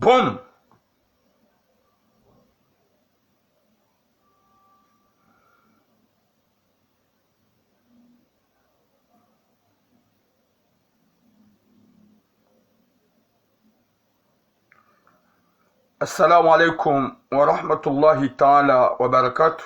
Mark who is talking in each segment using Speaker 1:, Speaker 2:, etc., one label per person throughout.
Speaker 1: boom. Assalamu alaikum wa rahmatullahi ta'ala wa barakatuh.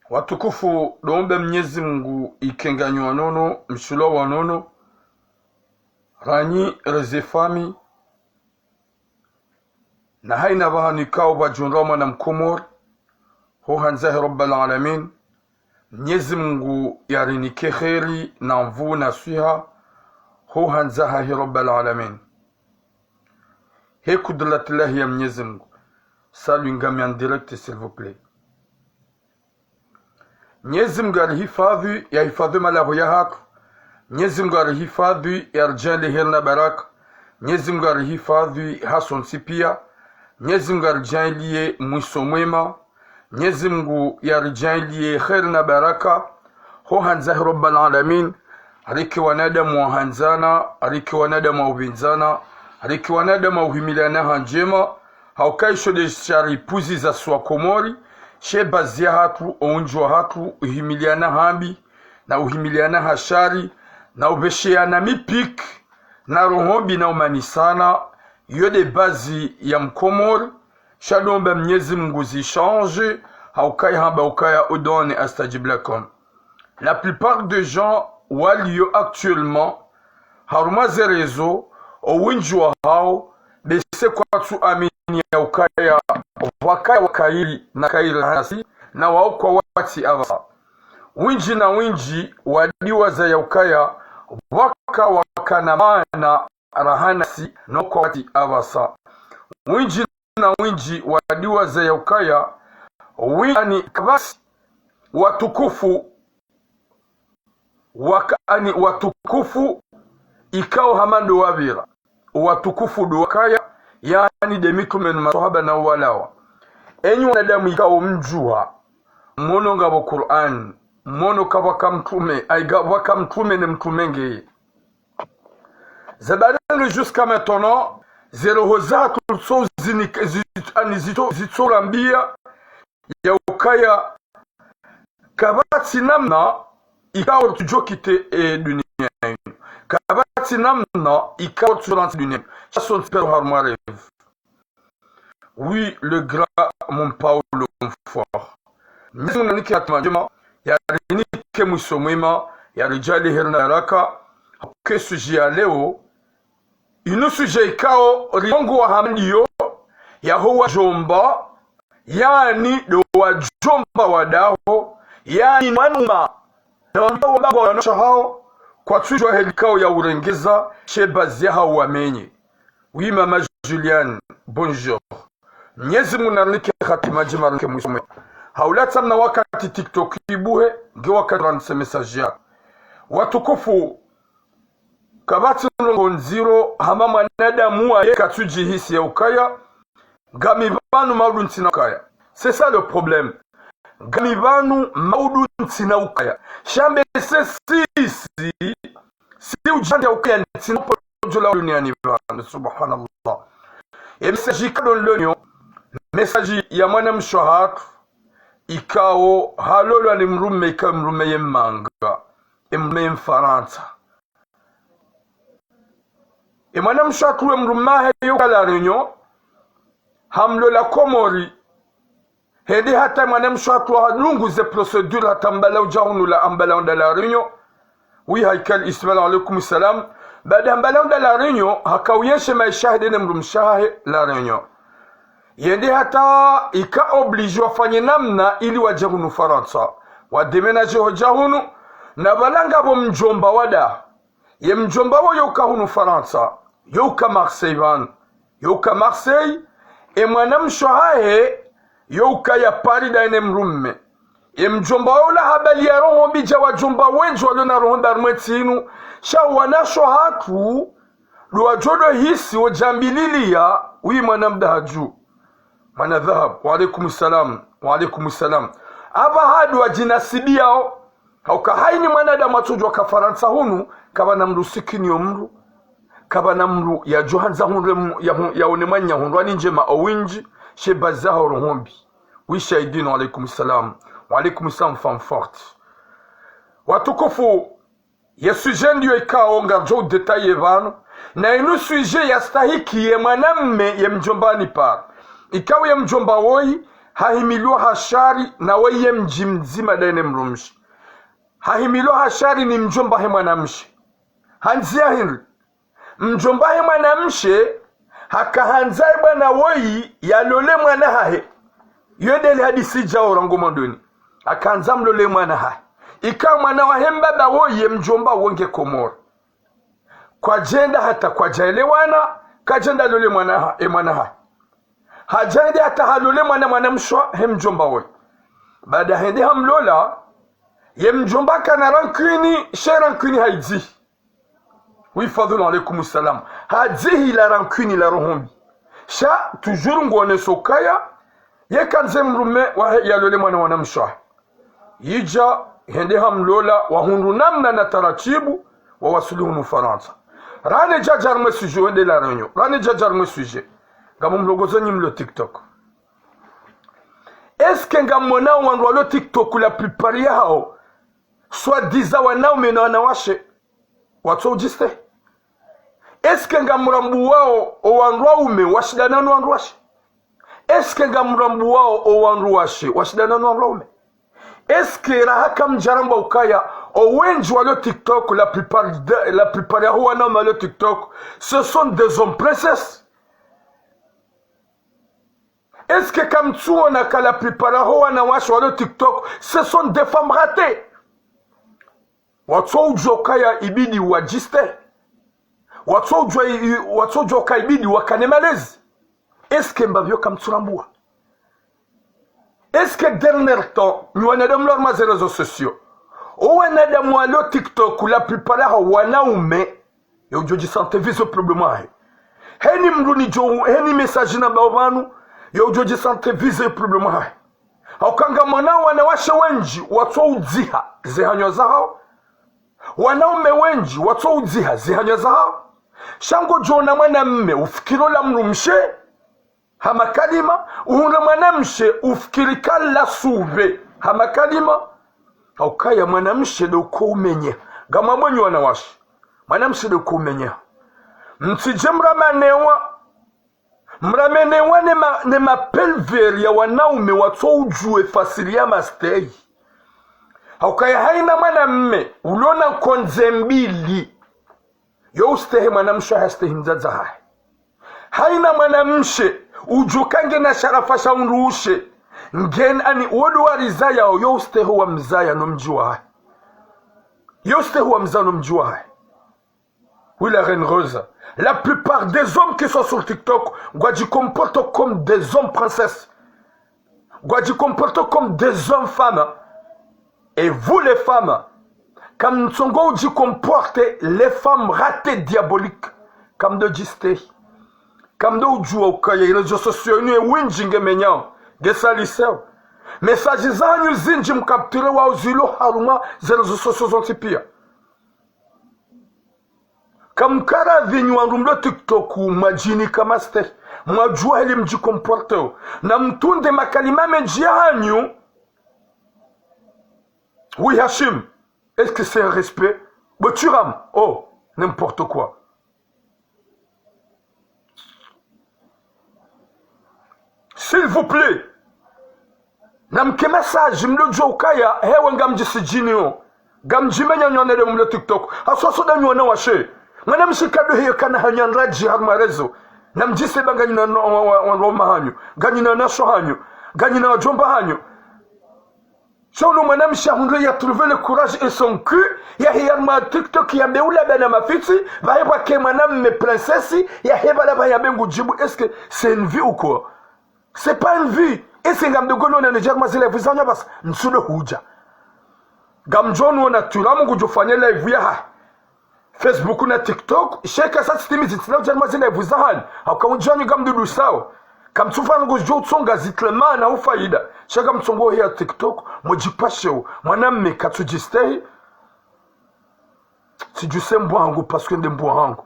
Speaker 1: Watukufu, doombe Mwenyezi Mungu ikenganyo wanono, mshulo wanono, ranyi rezefami, na haina bahanikao bajunrama na mkomor, ho hanzahi rabbal alamin. Mwenyezi Mungu yarinike kheri na mvu na suha, ho hanzahi rabbal alamin. He kudratillahi ya Mwenyezi Mungu. Salut ngami en direct s'il vous plaît. Mwenyezi Mungu alihifadhi ya hifadhi malahu ya haki. Mwenyezi Mungu alihifadhi ya rjali hirna baraka. Mwenyezi Mungu alihifadhi hason sipia. Mwenyezi Mungu alijalie mwiso mwema. Mwenyezi Mungu alijalie khair na baraka. Ho hanzahi rabbal alamin. Aliki wanadamu wa hanzana, aliki wanadamu wa ubinzana, aliki wanadamu wa uhimiliana hanjema. Haukaisho de shari puzi za suwa komori. She bazia hatu, ounjwa hatu, uhimiliana hambi, na uhimiliana hashari, na ubesheana mipik, na rohombi na umanisana, yode bazi ya mkomor. Shalomba Mwenyezi Mungu zichange, haukai hamba ukaya udone astajib lakum. La plupart des gens walio actuellement, harumaze rezo, ounjwa hao, bese kwa tu amini ya ukaya, wakaya wakairi na kairi hanasi, na waokwa wati avasa. Winji na winji wadiwa za ya ukaya, waka wakana maana rahanasi na kwa wati avasa. Winji na winji wadiwa za ya ukaya, wini kabasi watukufu, wakani watukufu ikao hamando wavira. Watukufu duwakaya, yani demitume na masahaba na walawa. Enyi wanadamu ikao mjua, mono ngabo Qur'an, mono kabaka mtume, aiga waka mtume ne mtumenge. Zabadalo jusqu'à maintenant, zero hozatu so zitorambia ya ukaya kabati namna ikao tujokite dunia. Kabati namna ikao tujokite dunia. Chason spero harmoire. Oui, le gras, mon Paulo, mon fort. Nous avons dit que ya rinike musomwema, ya rijali herna raka, ke sujet leo, inu sujet ikao, riongo wa hamdiyo, ya huwa jomba, yani do wa jomba wadaho, yani manuma, na wamba wanosha hao, kwa tujwa helikao ya urengeza, shebazi ya hao wamenye. Oui, Mama Juliane, bonjour. Mwenyezi Mungu narnike khatima jima rike mwisome. Haulata mna wakati TikTok ibuhe, nge wakati ranse message ya. Watukufu, kabati nziro, hamama nada muwa ye katuji hisi ya ukaya, gamibanu maudu ntina ukaya. C'est ça le problème. Gamibanu maudu ntina ukaya. Shambe se si ujande ya ukaya ntina pojula duniani bana, subhanallah. E message kadon l'onion, message ya mwana mshahatu, ikao halolo ni mrume ika mrume yemanga, mrume mfaransa. E mwana mshahatu we mrumahe yuka la reunion, hamlo la komori, hedi hata mwana mshahatu wa lungu ze procedure hata mbala ujahunu la ambala onda la reunion. Oui, haikal ismail alaikum salam. Baada mbala onda la reunion, hakauyeshe maishahide ne mrumshahe la reunion. Yende hata ika oblige wafanye namna ili wajahunu Faransa. Wademenaje hojahunu na balanga bo mjomba wada. Ye mjomba wo yoka hunu Faransa. Yoka Marseille van. Yoka Marseille. E mwanam shohahe yoka ya Paris da ene mrumme. Ye mjomba wo la habali ya roho bija wajomba wenju walona roho darmetinu. Sha wanasho hatu. Luwajodo hisi wajambililia. Ui mwanam da haju. mana dhahab. Wa alaikum salam. Wa alaikum salam. Aba hadu wajinasibiao hauka haini mwanadamu atujwa ka Faransa hunu kaba namru sikini omru kaba namru ya johanza hunu ya onemanya hunu ani njema owinji shebazaho rohombi. Wishaidino. Wa alaikum salam. Wa alaikum salam femme forte. Watukufu ya suje ndiyo ikao ngarjo detaye vano na inu suje ya stahiki ye mwanamme ye mjombani par ikaw ye mjomba woi hahimilwa hashari na woi ye mjimzima dene mrumshi hahimilwa hashari ni mjomba he mwanamshi hanzia hinri mjomba he mwanamshi hakahanzai bana woi ya lole mwana hahe yodele hadisi jao rango mandoni hakahanza mlole mwana hahe ikaw mwana wa hembaba woye mjomba wonge komora kwa jenda hata kwa jaelewana kajenda lole mwana ha hajende hata halole mwana mshwa hem mjomba woye baada hende hamlola ye mjomba kana rankini sherankini haidzi wifadhulu alaikum salam hadzihi la rankini la rohombi sha toujours ngone sokaya ye kanze mrume wa ya lole mwana mshwa yija hende hamlola wahundu namna na taratibu wa wasuluhu Faransa. Rane jajar me suje wende la réunion. Rane jajar me suje. Gamu mlogozo nyim le TikTok. Est-ce que ngamona wandu lo TikTok la plupart yao soit diza wanao mena wanawashe watu ujiste? Est-ce que ngamurambu wao o wandu ume washidana no wandu washe? Est-ce que ngamurambu wao o wandu washe washidana no wandu ume? Est-ce que rahaka mjaramba ukaya owenji wa le TikTok la plupart ya huwa nama le TikTok ce sont des hommes princesses? Est-ce que comme tu on a ka la plupart ya huwa na wash wa le TikTok ce sont des femmes ratées? Watu ujokaya ibidi wajiste watu ujokaya ibidi wakanemalezi. Est-ce que mbavyo kamturambua? Est-ce que dernier temps nous on a dem lor les réseaux sociaux ou on a dem le TikTok la plupart ya wanaume yo joji santé viso problème heni mruni jo heni message na bavanu yo joji santé viso problème haukanga mwana wanawasha wenji watu udziha zihanyo zao wanaume wenji watu udziha zihanyo zao shango jona mwanamme ufikiro la mrumshe hama kalima uhuna mwanamshe ufikirika la suve hama kalima haukaya mwanamshe doko umenye gama mwenye wanawashi mwanamshe doko umenye mtije mramenewa ne mapelveri ya wanaume watu ujue fasili ya mastei haukaya haina mwanamme ulona konze mbili yo ustehe mwanamshe hastehi mzaza hai haina mwanamshe ujukange na sharafa shaunruushe ngen ani wodu wa rizaya yo ustehe wa mzaya no mjua hai yo ustehe wa mzaya no mjua hai. Oui, la reine Rose. La plupart des hommes qui sont sur TikTok, Gwadji comportent comme des hommes princesses. Gwadji comportent comme des hommes femmes. Et vous les femmes, comme Ntsongo dit comportez les femmes ratées diaboliques. Comme de Giste. Comme de Ujua Okaya, les réseaux sociaux, nous et Winjing et Menyan, des salisseurs. Mais ça, nous zinjim capturé wa uzilo haruma, les réseaux sociaux sont pires. Comme kara vinyu angumlo TikTok majini kama ste majua hili mji comporteo na mtunde makalima menjia hanyu. Oui Hachim, est-ce que c'est un respect? Boturam, oh, n'importe quoi. S'il vous plaît, namke message mlo jokaya hewa ngamjisi jinio gamjimenya nyone de mlo TikTok asoso da nyone washe. Mwana mshikado hiyo kana hanyanraji harmarezo na mjise banganyi na roma hanyu ganyi na nasho hanyu ganyi na wajomba hanyu shono mwana mshahunre ya trouver le courage et son cul ya hiyarma TikTok ya meula bana mafiti vahewa ke mwana me princesse ya heba la baya bengu jibu. Est-ce que c'est une vie ou quoi? C'est pas une vie. Et c'est ngam de gono na nejarma zile vizanya bas nsudo huja gamjono na tulamu kujufanya live ya Facebook na TikTok sheka sasa stimi zitina jarma zile vuzahan haukaunjani gamdudu sawa kamtsufa ngo jo tsonga zitlema na ufaida shaka mtsongo ya TikTok mojipashe mwanamme katujistei si du sembo hangu parce que ndembo hangu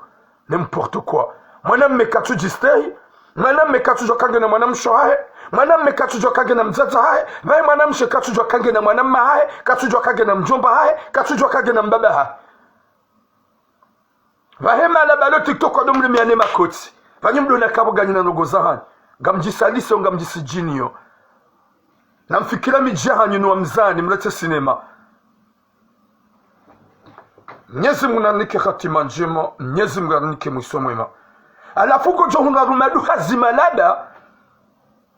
Speaker 1: n'importe quoi mwanamme katujistei mwanamme katujwa kange na mwanamsho hae mwanamme katujwa kange na mzaza hae vai mwanamshe katujwa kange na mwanamma hae katujwa kange na mjomba hae katujwa kange na mbaba hae vahema la balo TikTok kwa domle miane makoti vanyumdo na kabo gani na nogo zahani ngamjisalise ngamjisijinio namfikira mijahanyu ni wa mzani mlete sinema. Mwenyezi Mungu anike hatima njema, Mwenyezi Mungu anike mwisho mwema. Alafu gojo hunarumadu hazimalada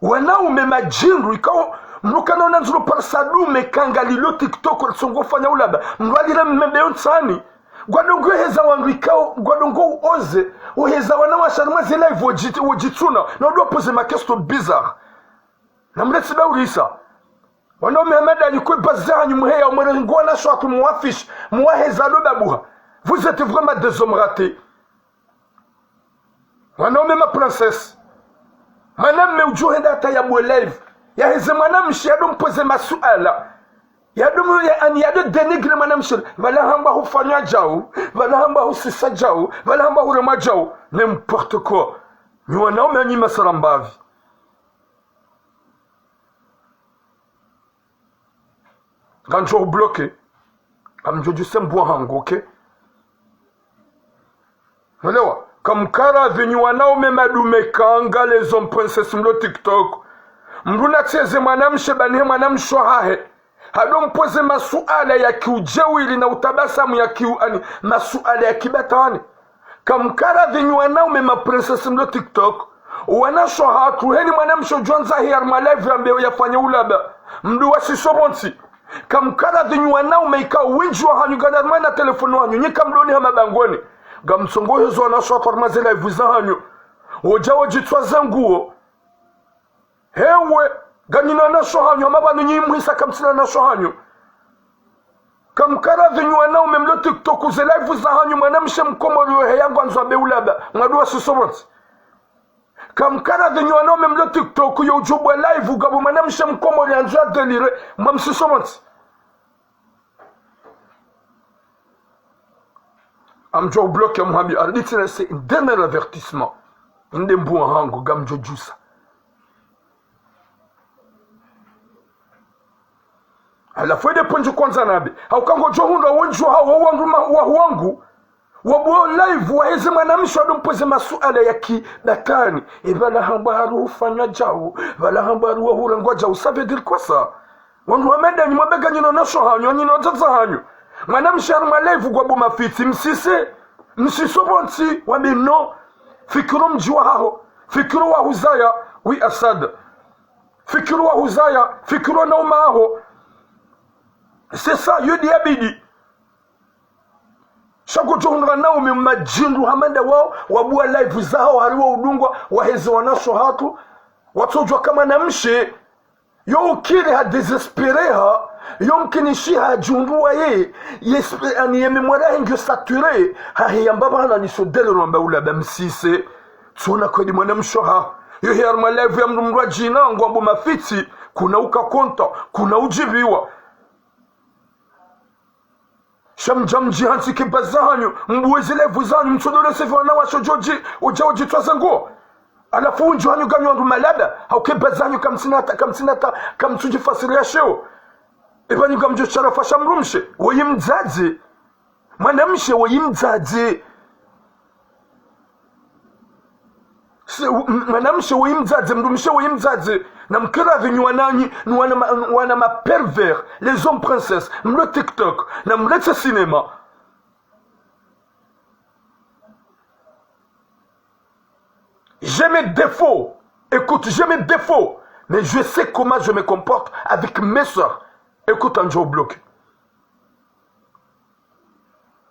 Speaker 1: wanaume majinru ikao mlukana unanzuro parasadume kangalilo TikTok songo fanya ulaba mlwalira mmebe nsani gwadongo heza wangu ikao gwadongo oze uheza wana washaruma zela wojituna na udo pose makesto bizarre na mleti baurisa wanaume hamada alikwe bazanyu muheya umwere ngwana shwatu muwafish muwaheza lo babuha. Vous êtes vraiment des hommes ratés. Wanaume ma princesse manam me ujuhenda hata ya live ya heze manam shiado mpoze masuala ya domo ya ani ya de denigre manam shir wala hamba hufanya jao wala hamba husisa jao wala hamba hurema jao n'importe quoi ni wanaume ni masarambavi. Ganjo bloqué comme joju sembo hango okay walewa kamkara venyu wanaume madume kanga les hommes princesse mlo TikTok mruna teze mwanamshe banihe mwanamsho hahe hado mpoze masuala ya kiujewili na utabasamu ya kiuani masuala ya kibatani kamkara venyu wanaume ma princesse mlo TikTok wanasho hatu heni mwanamsho juanza hiyar malive ambayo yafanya ulaba mdu wasisobonti kamkara venyu wanaume ikaw winjwa hanyu gadarmana telefono hanyu nyika mdoni hama bangoni gamsongo hezo na shwa farmazela ivuzahanyo ojawo jitwa zanguo hewe ganina na shohanyo mabanu nyimwisa kamsina na shohanyo kamkara venyu wanaume mlo TikTok zela ivuzahanyo mwanamshe mkomoro heyangu anzwa beulaba mwadua sisobonti kamkara venyu wanaume mlo TikTok yo ujubwa live gabu mwanamshe mkomoro anzwa delire mwamsisobonti amjo bloque muhabi arditine c'est un dernier avertissement ndembu hango gamjo jusa ala foi de ponjo kwanza nabe haukango johunda wonjo hawo wangu wabo live waheze mwanamsho adompoze masuala ya kidatani ebala hambaru ufanya jao bala hambaru wahurangwa jao ça veut dire quoi ça wangu amenda ni mabega nyino nasho hanyo nyino tata hanyo Madame Charma live kwa boma fiti msiso bonti wabino fikiro mjiwa hao fikiro wa huzaya wi asad fikiro wa huzaya fikiro na umaho c'est ça yodi abidi shako jonga na umemajindu hamanda wao wabua live zao hariwa udungwa waheze wanasho hatu watojwa kama namshe yo ukiri ha desespere ha yomkini shi ha jundua ye ani ye memoria hingyo sature ha hiyambaba na nisodele romba ula bamsise tuna kwa di mwanamsho ha yo hiyar malevu ya mrumrua jina ngwambo mafiti kuna uka konta kuna ujibiwa shamjam jihansi kibazahanyo mbuwezelevu zanyu msodole sefi wanawa shojoji ujao jitwa zanguo alafu unju hanyu ganyo andu malada haukebazanyu kamsinata kamsuji fasiria sheo ibanyu gamjo sharafa shamrumshe woyimdzazi mwanamshe woyimdzazi mwanamshe woyimdzazi mrumshe woyimdzazi na mkira venyu wananyi wana ma pervers les hommes princesses mlo TikTok na mlete cinéma. J'ai mes défauts. Écoute, j'ai mes défauts. Mais je sais comment je me comporte avec mes soeurs. Écoute, un jour bloqué.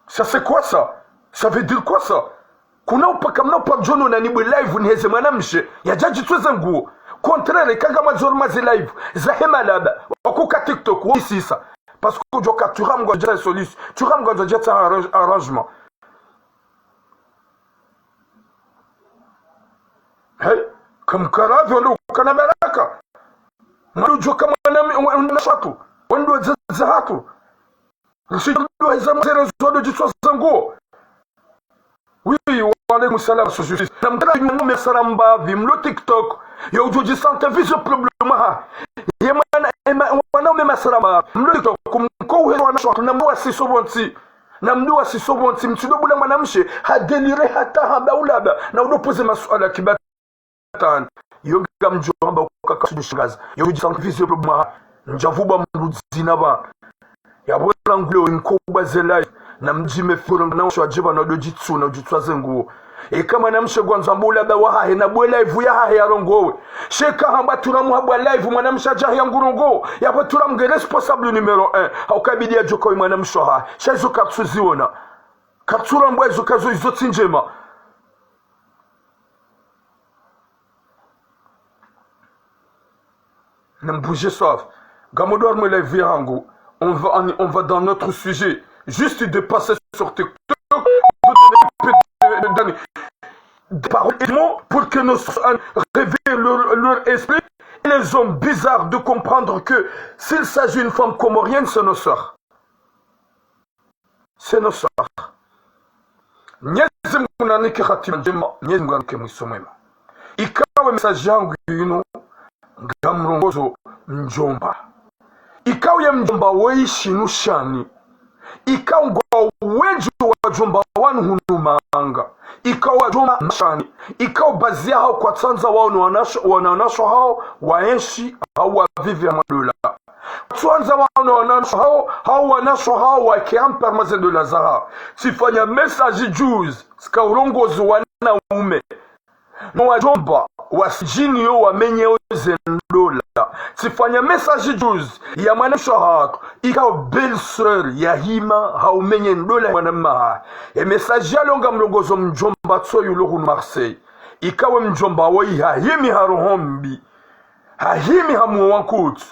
Speaker 1: Ça c'est quoi ça? Ça veut dire quoi ça? Kuna upakamna upakjono na nibu live niheze mwanamshe. Ya jaji tuweza nguo. Contraire, kanga mazoro mazi live. Zahema laba. Wakuka TikTok. Wisi isa. Parce que joka turam gwa solution. Turam gwa jata arrangement. Hey, kamkaravi wando kana baraka mwajo kama na shatu wando zahatu nsido zamzera zodo jitwa zango. Oui, wa alaykum salam société namkala ñu me saramba vimlo TikTok yo joji sante vision problème ha yemana wana me masaramba mlo TikTok kumko he wana shatu namwa si sobonti mtido bula mwanamshe hadelire hata haba ulaba na udopoze masuala kibatan yo gamjomba kakasudishingaza yo joji sante vision problème ha njavuba mruzina ba yabona ngulo inkoba zelai na mjime furo na shwa jiba na dojitsu na jitwa zengu kama na mshegwanza mbula ba wahe na bwe live ya hahe ya rongowe sheka hamba turamu habwa live mwana mshaja ya ngurongo yabo turamge responsable numero 1 haukabidi ajoko mwana mshoha shazo katsuziona katsura mbwezo kazo izotinjema na mbuje soif gamodor me live ya hangu. On va dans notre sujet. Juste de passer sur TikTok, de donner des paroles et des mots pour que nos réveillent leur esprit. Et les hommes bizarres de comprendre que s'il s'agit d'une femme comorienne, c'est nos sœurs. C'est nos sœurs. Ikawe message yangu yino ngamrongozo njomba. Ikaw ya mjomba weishi nushani. Ikaw ngwa weju wa jomba wanu hunumanga. Ikaw wa jomba mashani. Ikaw bazia hao kwa tanza wao wananasho hao waenshi hao wavivi ya madola. Tuanza hao wanasho hao wakiampa maze de Lazara. Sifanya message Jews ska urongozi wanaume. No wajomba wasijini yo wamenye oze ndola. Sifanya message Jews ya mwanamsho hako ikaw belle sœur ya hima haumenye ndola mwanamma. Message ya longa mlongozo mjomba tsoyu lohu Marseille. Ikawe mjomba woi hahimi haruhombi. Hahimi hamu wankutu.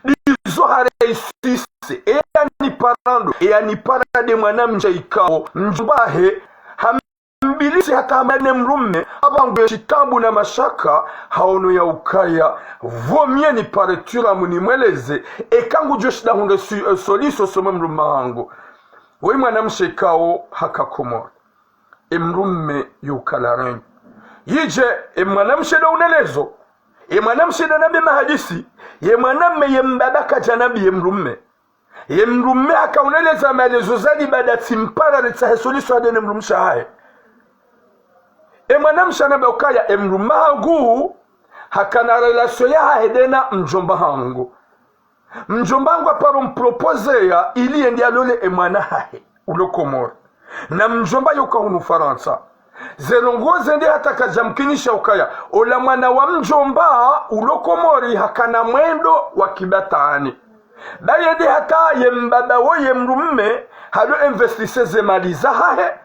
Speaker 1: Dizo hareisise ea ni parade mwanamja ikawo mjomba he mbilisi hata amane mrume abangu chitambu na mashaka haono ya ukaya vomie ni paretura munimweleze ekangu joshida hunde soliso soma mrume hangu wei mwanamshe kao hakakomor mrume yukalareni yije mwanamshe da unelezo mwanamshe da nabi mahadisi mwanamme yembabaka janabi mrume haka uneleza maelezo zadi bada timpara ritahe soliso adene mrumsha hae mwanamsha na bakaya mruma hangu hakana relation ya hedena mjomba hangu aparo mpropose ya ili endi alole mwana hae ulokomor na mjomba yuka hunu Faransa zelongoze ndi hata kajamkinisha ukaya ola mwana wa mjomba ulokomori hakana mwendo wa kibatani baye ndi hata yembada wo yemrumme hado investise zemaliza hae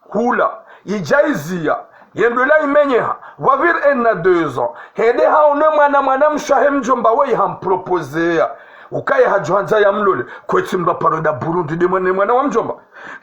Speaker 1: hula ijaizia yendola imenyeha wavir enna 2 ans hede haone mwana mshahe mjomba wei hampropozea ukaya hajuhanza ya mlole kweti mba paroda Burundi de mwana wa mjomba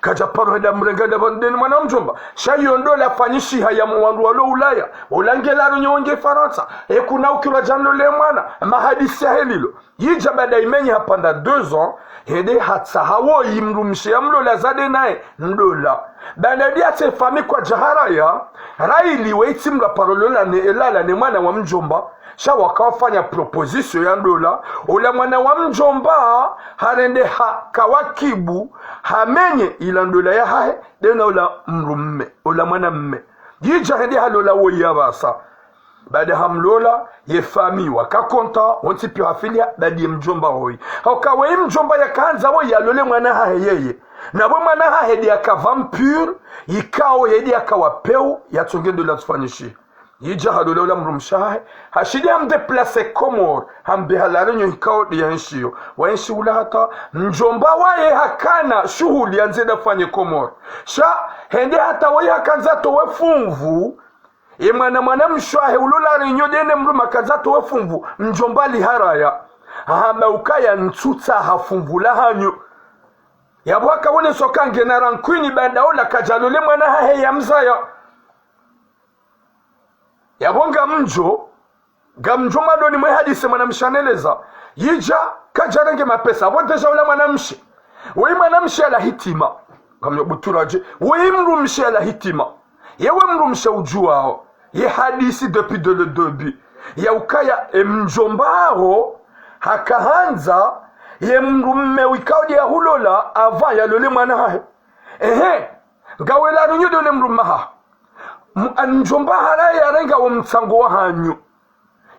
Speaker 1: kaja paroda mrengada de mwana wa mjomba shayondola fanyishi haya mwandu walo Ulaya ulangela nyonge Faransa kuna ukira janlo le mwana mahadisi ya helilo yija bada imenye hapanda 2 ans hede hatsa hawo imrumshi ya mlola zade nae ndola banadi ate fami kwa jahara ya raili weiti mla parolola ne elala ne mwana wa mjomba sha wakafanya proposition ya ndola ula mwana wa mjomba harende kawakibu hamenye ila ndola ya hae dena ula mrumme ula mwana mme yija hede halola wo yabasa baada hamlola ye fami wakakonta wonti pia afilia badi mjomba hoi haukawe mjomba ya kanza wo yalole mwana hae yeye na bo mwana hae dia kavampur yikao yedi akawapeu yatongendo la tufanishi yija halola ula mrumshahe hashidi hamdeplace komor hambehalanyo yikao dia nshio waenshi ula hata mjomba wae hakana shuhuli yanzeda fanye komor sha hende hata wae hakanza towe funvu mwana mshwahe ulola rinyo dene mruma kazato wafumvu mjombali haraya hama ukaya ntutsa hafumvula hanyo yabwaka wone sokange na rankwini banda ola kajalole mwana hahe ya mzaya yabonga mjo gamjo madoni mwe hadisi mwanamshaneleza yija kajarenge mapesa aboteja ula mwanamshe wei mwanamshe ala hitima gamyo buturaje wei mrumshe ala hitima yewe mrumshe ujuao ye hadisi depuis de le début ya ukaya mjombao hakahanza ye mrumme wikaudi ya hulola ava ya lole mwana hae ngawela runyo dole mrumme ha mjomba hara ya renga wa mtsango wa hanyu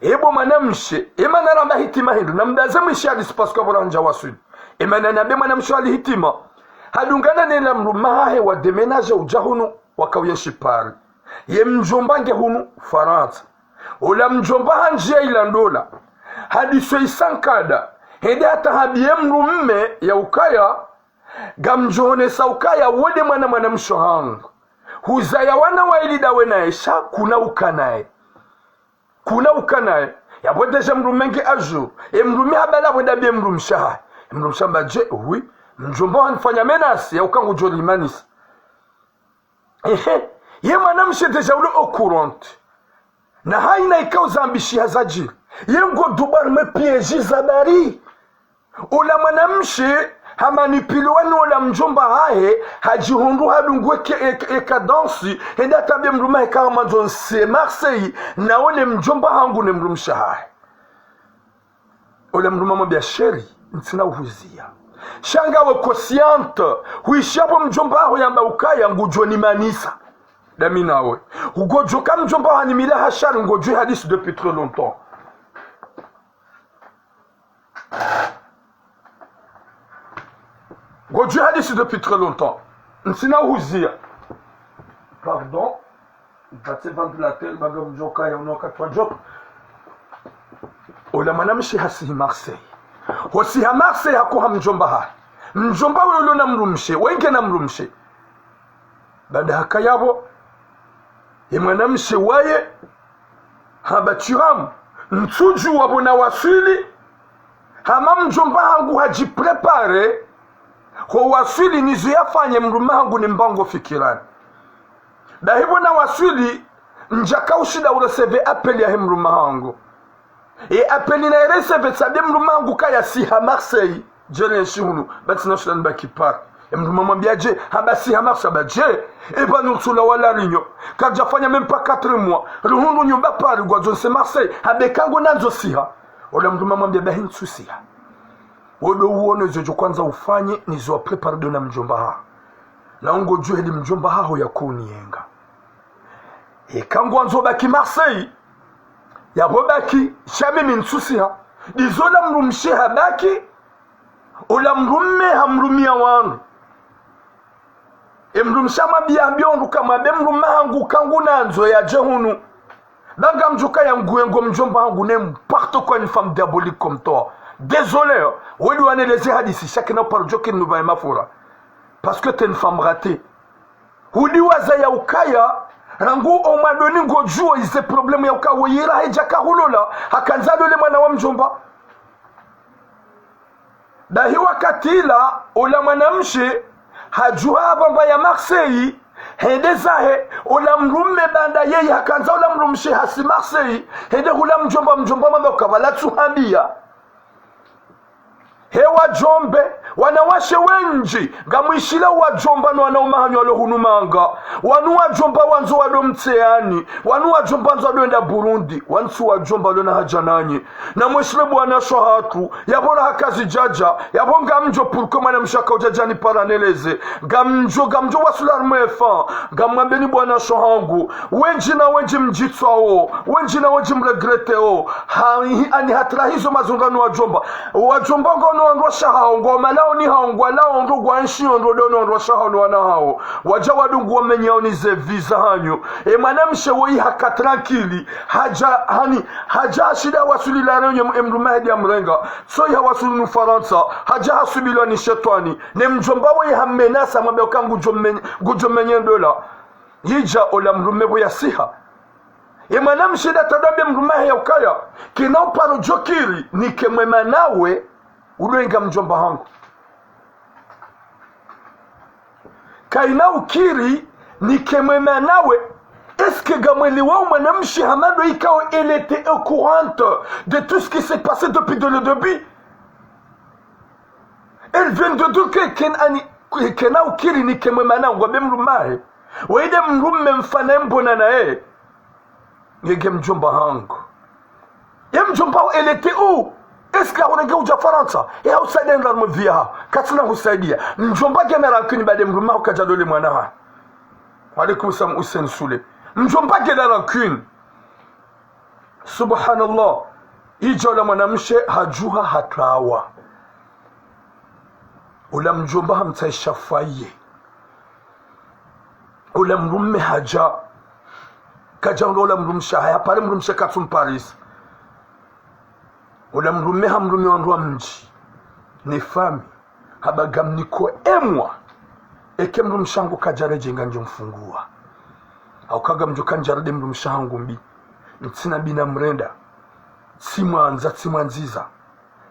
Speaker 1: ebo manamshe emana ramba hitima hindu na mdaze mwishi adisipasko boranja wasuli emana nabe manamshe ali hitima hadungana nela mrumme hae wa demenaje ujahunu wakawiyeshi pari ye mjomba nge hunu Faransa ola mjomba hanjia ilandola hadiswe isankada hende hata habie mrumme ya ukaya gamjone sa ukaya wode mwana mshohangu huzaya wana wailida wenaesha kuna ukanae ya bodeja mrumme nge ajo mrumme habala wada bie mrumshaha mrumshamba je oui mjomba wanifanya menasi ya ukangu joli manisi ye mwanamshe deja ule au courant na haina ikao zambishi hazaji ye ngo dubar me piège zabari ula mwanamshe hamanipiliwani ula mjomba hae hajihundu hadungwe ekadansi henda tabia mruma heka manzon se Marseille na ule mjomba hangu ne mrumsha hae ula mruma mwabia sheri ntina uhuzia shanga we consciente huishapo mjomba hae yamba ukaya ngujo ni manisa daminawe ugojo kam mjomba hae ni mila hashari ngojo hadisi depuis trop longtemps Godju hadisi depuis très longtemps. Nsina uhuzia. Pardon. Ipate ventilateur bagam joka ya unoka kwa jok. Ola manamshi hasihi Marseille. Hosiha Marseille hakuha mjomba ha. Mjomba we ulo na mrumshe. Wenge na mrumshe. Bada haka yabo. Manamshi waye. Habatiram. Ntuju wabona wasili. Hama mjomba hangu hajiprepare. Kwa wasili nizu yafanye mruma hangu ni mbango fikirani. Da hibo na wasili njaka ushida ureseve apeli ya mruma hangu. Apeli na ireseve sabi mruma hangu kaya siha Marseille. Jene shihunu bati na shudan baki par. Mruma mwambiaje haba siha Marseille baje. Eba nursula wala rinyo. Kajafanya mempa 4 mois. Ruhundu nyumba pari gwa zonse Marseille. Habe kango nanzo siha. Ola mruma mwambia bahinsu siha. Wodo uone zojo kwanza ufanye nizo prepare na mjomba ha. Na ungo juu hedi mjomba haho ya kunienga. Kangu anzo baki Marseille. Ya bobaki shame minsusi ha. Dizola mrumshe habaki. Ola mrumme hamrumia wangu. Mrumsha mabia mbiondu kama be mrumme hangu kangu nanzo ya jehunu. Danga mjuka ya nguengo mjomba hangu ne partout quoi une femme diabolique comme toi. Désolé, oui, nous allons les hadiths. Chacun n'a pas le joker nous va m'affora. Parce que tu es une femme ratée. Udi wazaya ukaya, rangu omadoni ngojuo ise problème ya ukawa yira hejaka hulola, hakanzado le mwana wa mjomba. Dahi wakati ila, ula mwanamshe, hajua bamba ya Marseille, hende zahe, ula mrumme banda yeye, hakanza ula mrumshe hasi Marseille, hende hula mjomba mamba ukawala tuhambia. Hewa jombe wanawashe wenji gamwishila wajomba no wanaumahanyo alo hunumanga wanu wajomba wanzo wado mtseani wanu wajomba wanzo wado enda Burundi wansu wajomba wado na hajananyi na mwishile bwana shohatu yabona hakazi jaja yabonga mjo purko mana mshaka ujajani paraneleze gamjo wasular mwefa gamwambeni bwana shohangu wenji na wenji mjitswao wenji na wenji mregreteo ani hatra hizo mazungano wajomba ngono ndosha hao ngoma lao ni hao ngwa lao ndo gwanshi ndo dono ndosha hao wana hao waja wadungu wamenyao ni ze visa hanyo mwanamshe woi haka tranquili haja shida wasuli la renyo mrumahedi ya mrenga so ya wasuli nu Faransa haja hasubilo ni shetwani ne mjomba woi hamenasa mwambe ukangu gujomenye dola yija ola mrumebu ya siha mwanamshe da tadambe mrumahe ya ukaya kinao paro jokiri ni kemwema nawe ulenga mjomba hangu kaina ukiri ni kemwema nawe Est-ce que Gameliwa ou Madame Chihamado Ikao, elle était au courant de tout ce qui s'est passé depuis le début? Elle vient de dire que Kena ou Kirini Kememana ou Wabem Rumae. Ou Edem Rumem Fanem Bonanae. Yegem Jomba Hango. Yem Jomba, elle était où? Est-ce que la Oudja Faransa? Et à Oussaiden Ramavia, Katsina Oussaidia. Njomba Genera Kunibadem Ruma ou Kajadole Manaha. Alaykoum Sam Hussein Soule. Njomba Genera Kun. Subhanallah. Ijola Manamche Hajuha Hatrawa. Ulam Njomba Hamtay Shafaye. Ulam Rumme Haja. Kajan Ulam Rumshaya. Parem Rumshe Katsum Paris. Ulam Rumme Hamrumi Onrwamji. Ne fami. Habagam Niko Emwa. Ekem Rumshango Kajare Jenganjo Mfungua. Au Kagam Jokanjara Dem Rumshango Mbi. Ntina Bina Mrenda. Simanza Simanziza.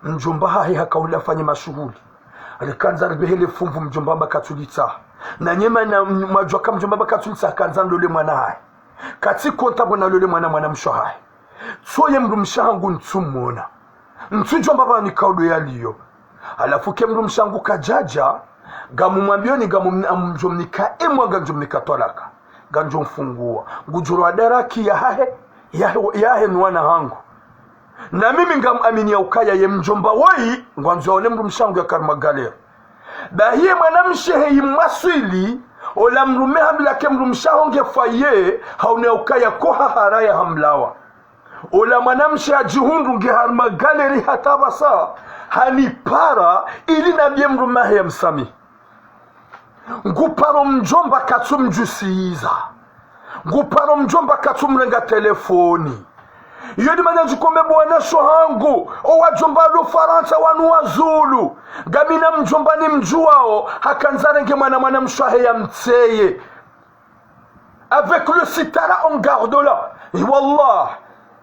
Speaker 1: Njomba hahi hakaula fanye mashughuli. Alikanza ribehele fumvu mjomba bakatulitsa. Na nyema na majwaka mjomba bakatulitsa kanza ndole mwana hai. Kati konta bona lole mwana msho hai. Soye mrumshangu ntsumona. Ntujomba bani kaudo yaliyo. Alafu ke mrumshangu kajaja. Gamu mwambioni gamu mjomnika emwa ganjomnika tolaka. Ganjom fungua. Ngujuru adaraki yahe nwana hangu. Na mimi ngam amini ya ukaya ye mjomba woi ngwanzo ole mrumshangu ya karma galer. Bahiye manamshehe yimaswili ola mrume hamla ke mrumshangu faye haune ukaya koha haraya hamlawa. Ola manamshehe jihundu nge harma galeri hatabasa hani para ili nabie mrumahe ya msami. Nguparo mjomba katum jusiiza. Nguparo mjomba katum renga telefoni. Yodi manaju kome bwana shohangu. O wajomba do Faransa wanu wa Zulu. Gamina mjomba ni mjuao. Hakanzare nge mwana mshahe ya mtseye. Avec le sitara en garde là.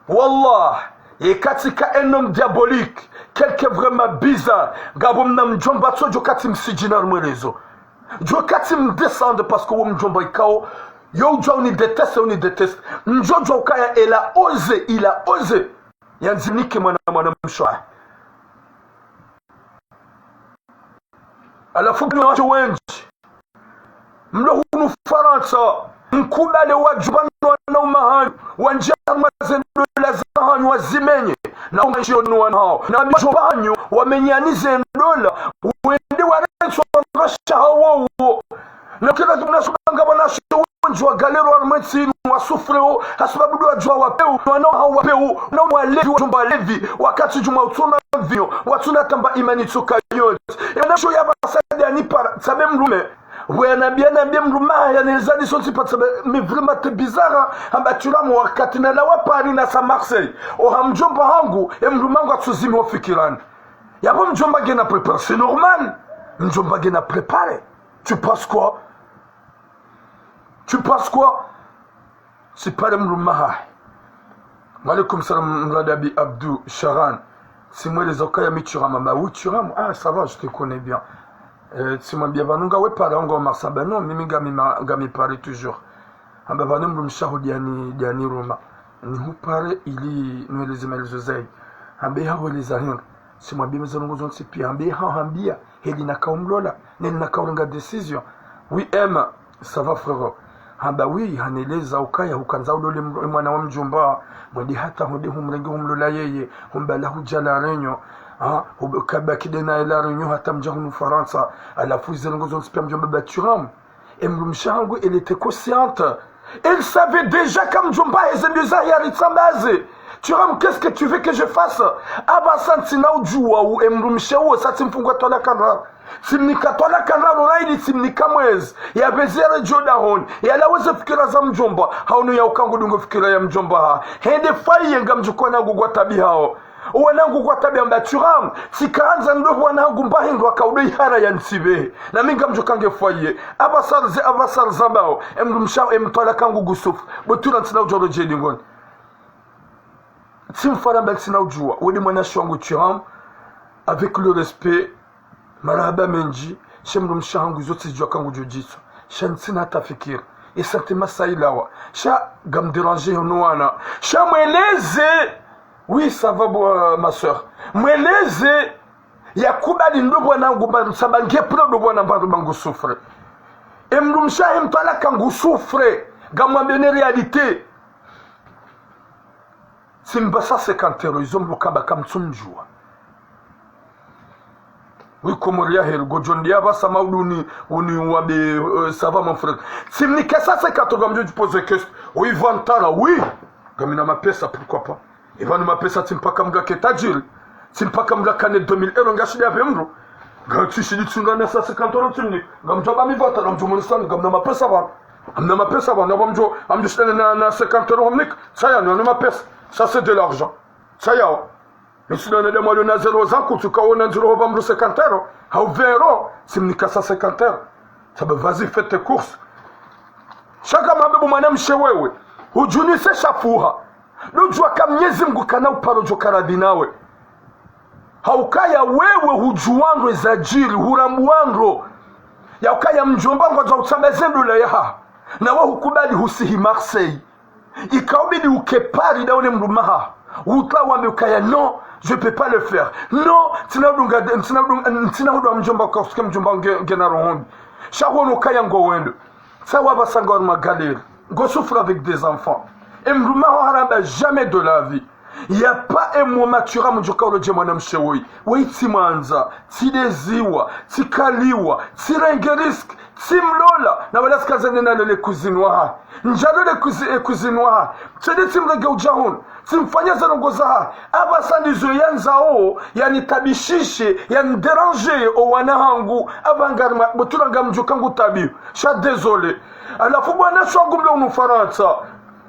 Speaker 1: Wallah. Et katika un homme diabolique. Quelque vraiment bizarre. Gabom na mjomba tso jokati msijinar mwerezo. Jokati mdescende parce que mjomba ikao. Yo on y déteste. Njojo kaya il a osé. Yanzinike mwana mshwa. Alafu ni watu wengi. Mlo hunu Faransa. Nkubale wajubano na umahani. Wanjama zendo la zahani wazimenye. Na umeshoni wanao. Na mjobanyo wamenyanize ndola. Wende warenso rasha hawo. Na kila tunashubanga wanashu njwa galero armeti wasufreo hasababu wajwa wapeu wanao wapeu na walevi wajumba levi wakati juma utuna vio watuna tamba imani tsoka yote yanasho yabasadi anipa sabe mrume wanabia mruma yanezani soti patsabe mais vraiment c'est bizarre amba tulamu wakati na la wapari na sa Marseille o hamjomba hangu mrumangu atuzimi ofikirani yabo mjomba gena prepare c'est normal mjomba gena préparer tu penses quoi? Tu penses quoi? C'est pas le Mroumaha. Malikum salam Mradabi Abdou Charan. C'est moi les Okaya Michuram. Bah oui, Turam. Ah, ça va, je te connais bien. C'est moi bien. Vanunga, ouais, pas d'ango Marsa. Ben non, Mimi Gami parle toujours. Ah, ben Vanum Rumchahou Diani Roma. Nous parle, il nous les emails José. Ah, ben y'a les ariens. C'est moi bien, mais on nous c'est pire. Ah, ben y'a bien. Et il n'a qu'à umlola. Il n'a qu'à une décision. Oui, M. Ça va, frérot. Hamba oui haneleza ukaya hukanza udole mwana wa mjomba mwadi hata hode humrenge humlola yeye humbala hujala renyo kabaki dena ila renyo hata mjahunu Faransa alafu zengozo spia mjomba baturam mrumshangu elle était consciente elle savait déjà comme mjomba ezembiza yaritsambaze Turam, qu'est-ce que tu veux que je fasse? Abasan tina ujua u mrumshewo sati mfungwa tola kanra simnika tola kanra unaili simnika mwezi ya bezere joda honi ya laweze fikira za mjomba haunu ya ukangu dungo fikira ya mjomba ha hende fayi yenga mjukwa nangu kwa tabi hao wanangu kwa tabi amba Turam sikaanza ndo wanangu mbahindu wakaudo ihara ya nsibe na minga mjukange fayi abasar zabao mrumshawo mtola kangu gusufu botuna tina ujoro jedi ngoni Simfara Belsina Ujua, ou les monaches wangu Turam, avec le respect, Maraba Menji, Shemrum Shangu Zoti Jokangu Jujitsu, Shansina Tafikir, et sentiment ça il a cha gam déranger noana cha mweleze oui ça va ma soeur mweleze yakubali ndobo na ngumba sabange pro ndobo na mbaru bangu souffre emrumsha mtala kangu souffre gamwambie ne réalité simbasa 50 euros ils ont lukaba kam tsumjua oui komoria her gojondia basa mauduni uni wabe ça va mon frère simnika ça 50 euros je pose question oui vantara oui gamina mapesa pourquoi pas et va ma pesa timpaka mga ketajiri timpaka mga kane 2000 euros ngashidi apemro gachishidi tsungana sa 50 euros tuni gamjoba mi vantara mjomonistan gamna mapesa ba amna mapesa ba nabamjo amjishana na 50 euros mnik ça y a na mapesa ça c'est de l'argent ça y a et si on a des moyens de 0 ans tu on a 0 50 euros au 20 euros si mnika sa 50 euros ça va vas-y fais tes courses chaka mabebu mwanam shewewe hujunise shafuha nujua kama Mwenyezi Mungu kana uparojo karadi nawe haukaya wewe hujuandro zajiri hurambuandro ya ukaya mjomba ngoja utamezendo la yaha na wewe hukubali husihi Marseille ikaubidi ukepari daone mrumaha utawambe ukaya non je peux pas le faire non tinadunga mjomba kwa usikia mjomba ngena rohombi shahono ukaya ngo wendo sawa basanga ma galère go souffre avec des enfants et mrumaha haramba jamais de la vie. Il n'y a pas un moment tu as mon jokao de mwana mshewi. Oui timanza, tideziwa, tikaliwa, tirengerisk, timlola. Na wala skazane na le kuzinwa. Njalo le kuzinwa. Tede timrege ujahun. Timfanya za nongoza. Aba sandizo yanza o, yani tabishishe, yani déranger o wanahangu. Aba ngarma, butulanga mjokangu tabi. Sha désolé. Alafu bwana shwangu mle unufaransa.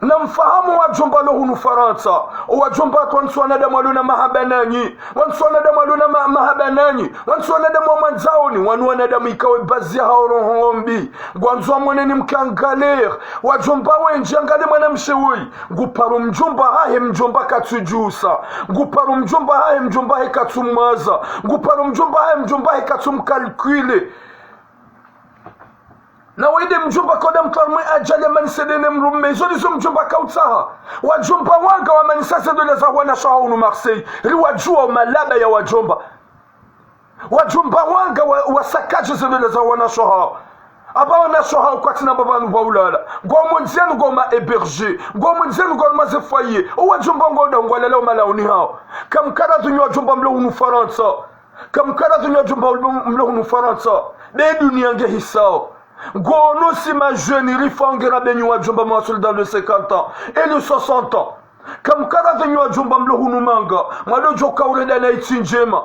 Speaker 1: Na mfahamu wajomba lo hunu Faransa wajomba twanswana da mwaluna mahabananyi wanswana da mwaluna mahabananyi wanswana da mwanzaoni wanwana da mikawe bazi haorohombi gwanzwa mweneni mkangaler wajomba wenje ngale mwana mshewi guparu mjomba hahe mjomba katsujusa guparu mjomba hahe mjomba he katsumaza guparu mjomba hahe mjomba he katsumkalkule na wende mjomba koda mtarmwe ajali manisedene mrumme zolizo mjomba kautsaha wajomba wanga wa manisasa dole za wana shaunu Marseille riwajua malaba ya wajomba wanga wa sakaje dole za wana shaha aba wana shaha kwa tina baba wa ulala gwa monziano gwa ma héberger gwa monziano gwa ma foyer o wajomba ngoda ngwala leo malaoni hao kamkara dunyo wajomba mlo unu Faransa kamkara dunyo wajomba mlo unu Faransa be dunia nge hisao Gono si ma jeune rifangera benyu wa jomba mwasul dans le 50 ans et le 60 ans. Comme kara venyu wa jomba mlo hunu manga, mwado joka ureda na itinjema.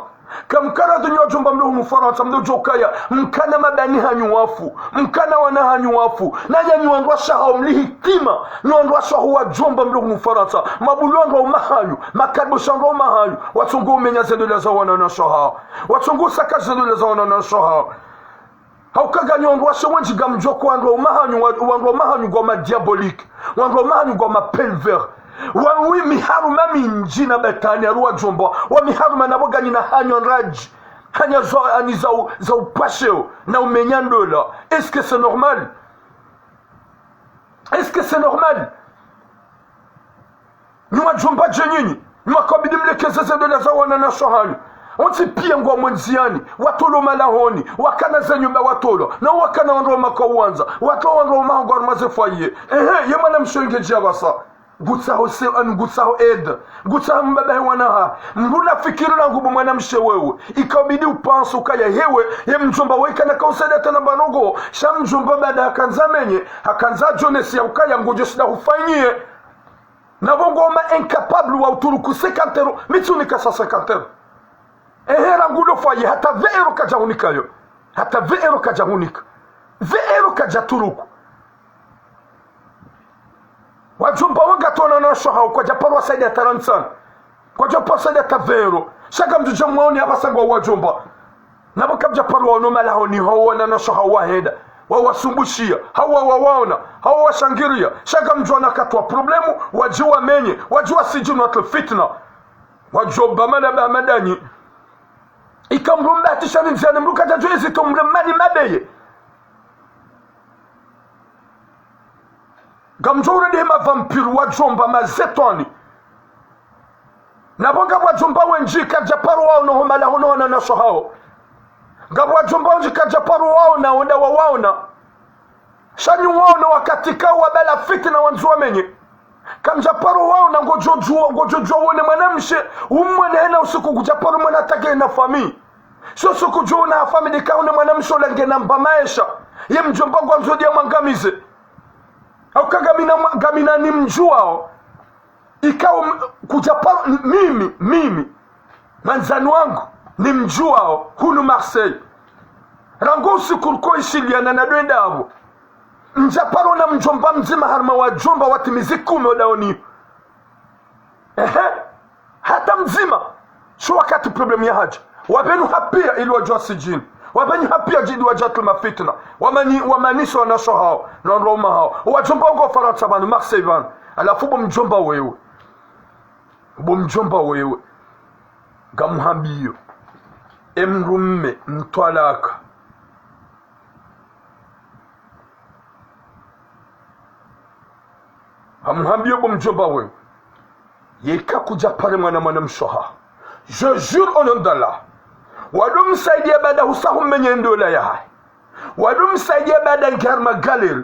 Speaker 1: Comme kara venyu wa jomba mlo hunu Faransa mlo joka ya mkana mabani hanyu wafu, mkana wana hanyu wafu. Nanya nyuandwa shaha mlihitima, nyuandwa shaha wa jomba mlo hunu Faransa. Mabulondwa umahanyu, makarbo shandwa umahanyu. Watungu umenya zendele za wana na shaha. Watungu saka zendele za wana na shaha. Haukaganyo ndwa shwenji gamjoko wandwa mahanyu goma diabolique wandwa mahanyu goma pelver wawi miharu mami njina betani aruwa jomba wa miharu manabogani na hanyo nraji hanya za upasheo na umenyandola. Est-ce que c'est normal? Est-ce que c'est normal? Numa jomba jenyini numa kabidi mlekezeze dola za wana na shohanyu onti pia ngwa mwenziani watolo malahoni wakana zenyu ba watolo na wakana wandro makawanza watolo wandro mahangwa maze foyer yemana mshenge jabasa gutsaho se an gutsaho ed gutsaho mbaba wanaha mbula fikiri na ngubu mwana mshewewe ikabidi upanso ukaya hewe ye mjomba weka na kausada tana banogo sham mjomba bada hakanza menye hakanza jones ya ukaya ngoje shida ufanyie na bongo ma incapable wa uturuku 50 euros mitsunika sa 50 euros ehera ngulo faye hata 20 euros kajahunika yo hata 20 euros kajahunika 20 euros kajaturuku wajumba wanga tona na shoha kwa japarwa saidi ya 30 kwa japarwa saidi ya 20 euros shaka mjuje mwaoni abasangwa wajumba nabo kabja parwa no malaho ni hawana na shoha waheda wawasumbushia hawa wawaona hawa washangiria shaka mjona katwa problemu wajua menye wajua sijinu atl fitna wajumba mana madani ikamrumba tishani nzani mruka jajuizi tumre mani mabeye gamjore de ma vampire wa jomba mazetoni na bonga wa jomba wenji kajaparu wao no mala hono na sohao gabwa jomba wenji kajaparu wao na onda wao na shanyu wao na wakati wa bala fitna wanzua menye kamjaparu wao na ngojojo wone mwanamshe umwe na usiku kujaparu mwana take na fami so suku jo na fami de kauna mwanamshe lange na mbamaisha ye mjomba gwanzo dia mwangamize au kagamina ni mjuao ikao kujaparu mimi manzani wangu ni mjuao hunu Marseille rango usiku ko ishiliana na doenda abo njaparo na mjomba mzima harma wa jomba watimizi 10 odaoni hata mzima sio wakati problem ya haja wabenu hapia ili wajua sijini wabenu hapia jidi wajatu mafitna wamanisho na sohao na Roma hao wajomba ngo Faransa banu Marseille banu alafu bomjomba wewe gamuhambiyo emrumme mtwalaka hamhambiyo bomjomba wewe yeka kuja pale mwana mshoha je jure au nom d'Allah wadum saidia baada husahu menye ndola ya hai wadum saidia baada ngarma galeri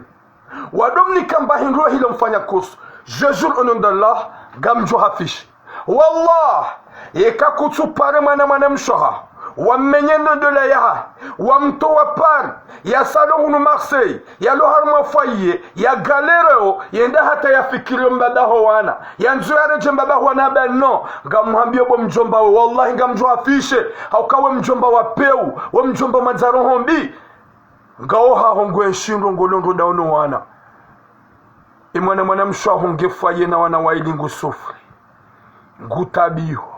Speaker 1: wadum nikamba hindro hilo mfanya kosu je jure au nom d'Allah gamjo hafish wallah yeka kutu pale mwana mshoha wamenyendo de la ya wamtoa par ya salon Marseille ya loharma foyer ya galero yenda hata yafikirio mbadaho wana ya nzuare jembaba wana beno ngamwambie bo mjomba wallahi ngamjo afishe haukawe mjomba wa peu wa mjomba mazaro hombi ngao ha hongwe shindo ngolondo daono wana imwana mshaho ngefaye na wana wailingu sufri ngutabiho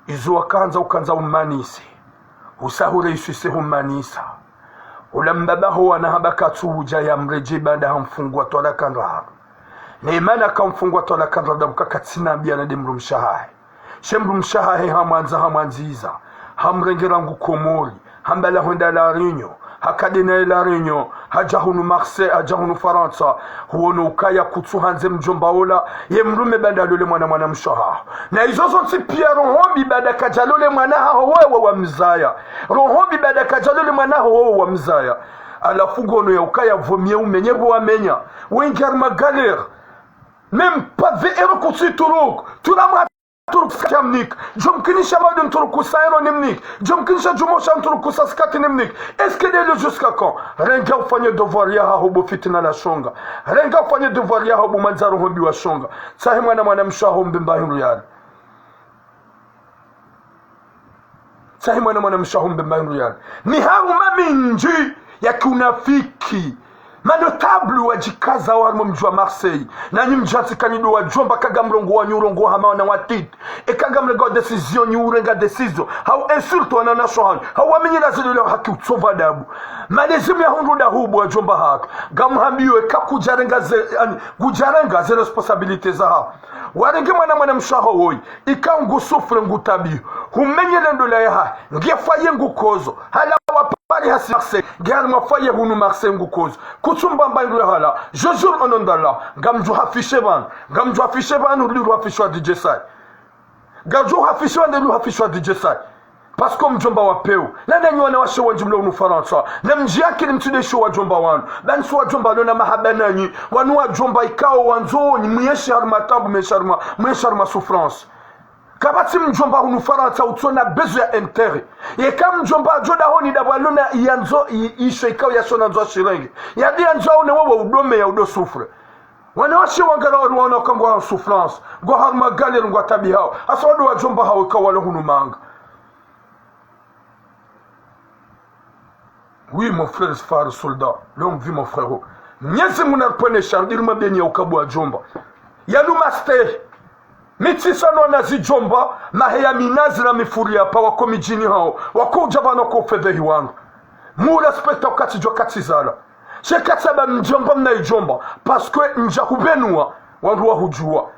Speaker 1: izo ukanza umanisi usahure isise humanisa ulambabaho wanahabaka tuja ya mreje baada hamfungwa tola kandra neimana kamfungwa tola kandra dabuka katsina bia de mrumshahahe shemrumshahahe hamanziza hamrengera ngukomori hambala honda la rinyo hakadena la rinyo hajahunu Marseille hajahunu Faransa huono ukaya kutsuhanze mjomba ola ye mrume banda lole mwana mshaha na izo zonsi pia rohombi bada kajalole mwana hao wewe wa mzaya rohombi bada kajalole mwana hao wewe wa mzaya alafu gono ya ukaya vomie umenyebu wamenya wengar magaler même pas vero kutsituruk tulamra turuk kamnik jomkinisha madun turuk sairo nimnik jomkinisha jumosha turuk saskati nimnik est-ce que dès jusqu'à quand renga ufanye devoir ya hobo fitna la shonga renga ufanye devoir ya hobo manzaro hombi wa shonga sahi mwana mshaho mbimba hindu yari sahi mwana mshaho mbimba hindu yari ni hauma minji ya kunafiki manotable wajikaza wa mjwa Marseille na nyimjati kanido wa jomba kagamrongo wa nyurongo hama na watit e kagamrongo decision nyurenga decision hau insulte wana na shohan hau amenyela zelo haki utsova dabu malezimu ya hundu da hubu wa jomba haka gamhambiyo kakujarenga gujarenga ze responsabilité za ha warenge mwana mshaho woi ikangu sufre ngutabi humenyele ndola ya ngefaye ngukozo hala pari hasi Marseille gare mafaye hunu Marseille ngukozo kutsumba mbandu hala je jure au nom d'Allah gamjo affiché ban ulu affiché DJ Sai gamjo affiché ban ulu affiché DJ Sai parce que mjomba wa peu na nanyo na washo wanjumla unu Faransa na mji yake ni mtude sho wa jomba wanu bansu wa jomba lona mahaba nanyi wanu wa jomba ikao wanzoni myeshi harmatabu mesharma souffrance kabati mjomba hunu Faransa utona bezo ya entere ye kam mjomba joda honi dabalona yanzo isho ikao ya shona nzo shirenge ya dia nzo ne wewe udome ya udo sufre wana washi wangara wana kangwa souffrance go harma galer ngwa tabi hao asodo wa jomba hao ikao wala hunu manga. Oui, mon frère, phare soldat, l'homme vit mon frère. Nyezi muna pwene shandir mabeni ya ukabu wa jomba. Yalu master. Mitisano nazi jomba, maheya minazi na mifuri hapa wako mijini hao. Wako ujabano kwa ufedhehi wangu. Mu respecta wakati jo katizala. Shekataba mjomba mna ijomba. Paskwe njakubenua, wanduwa hujua.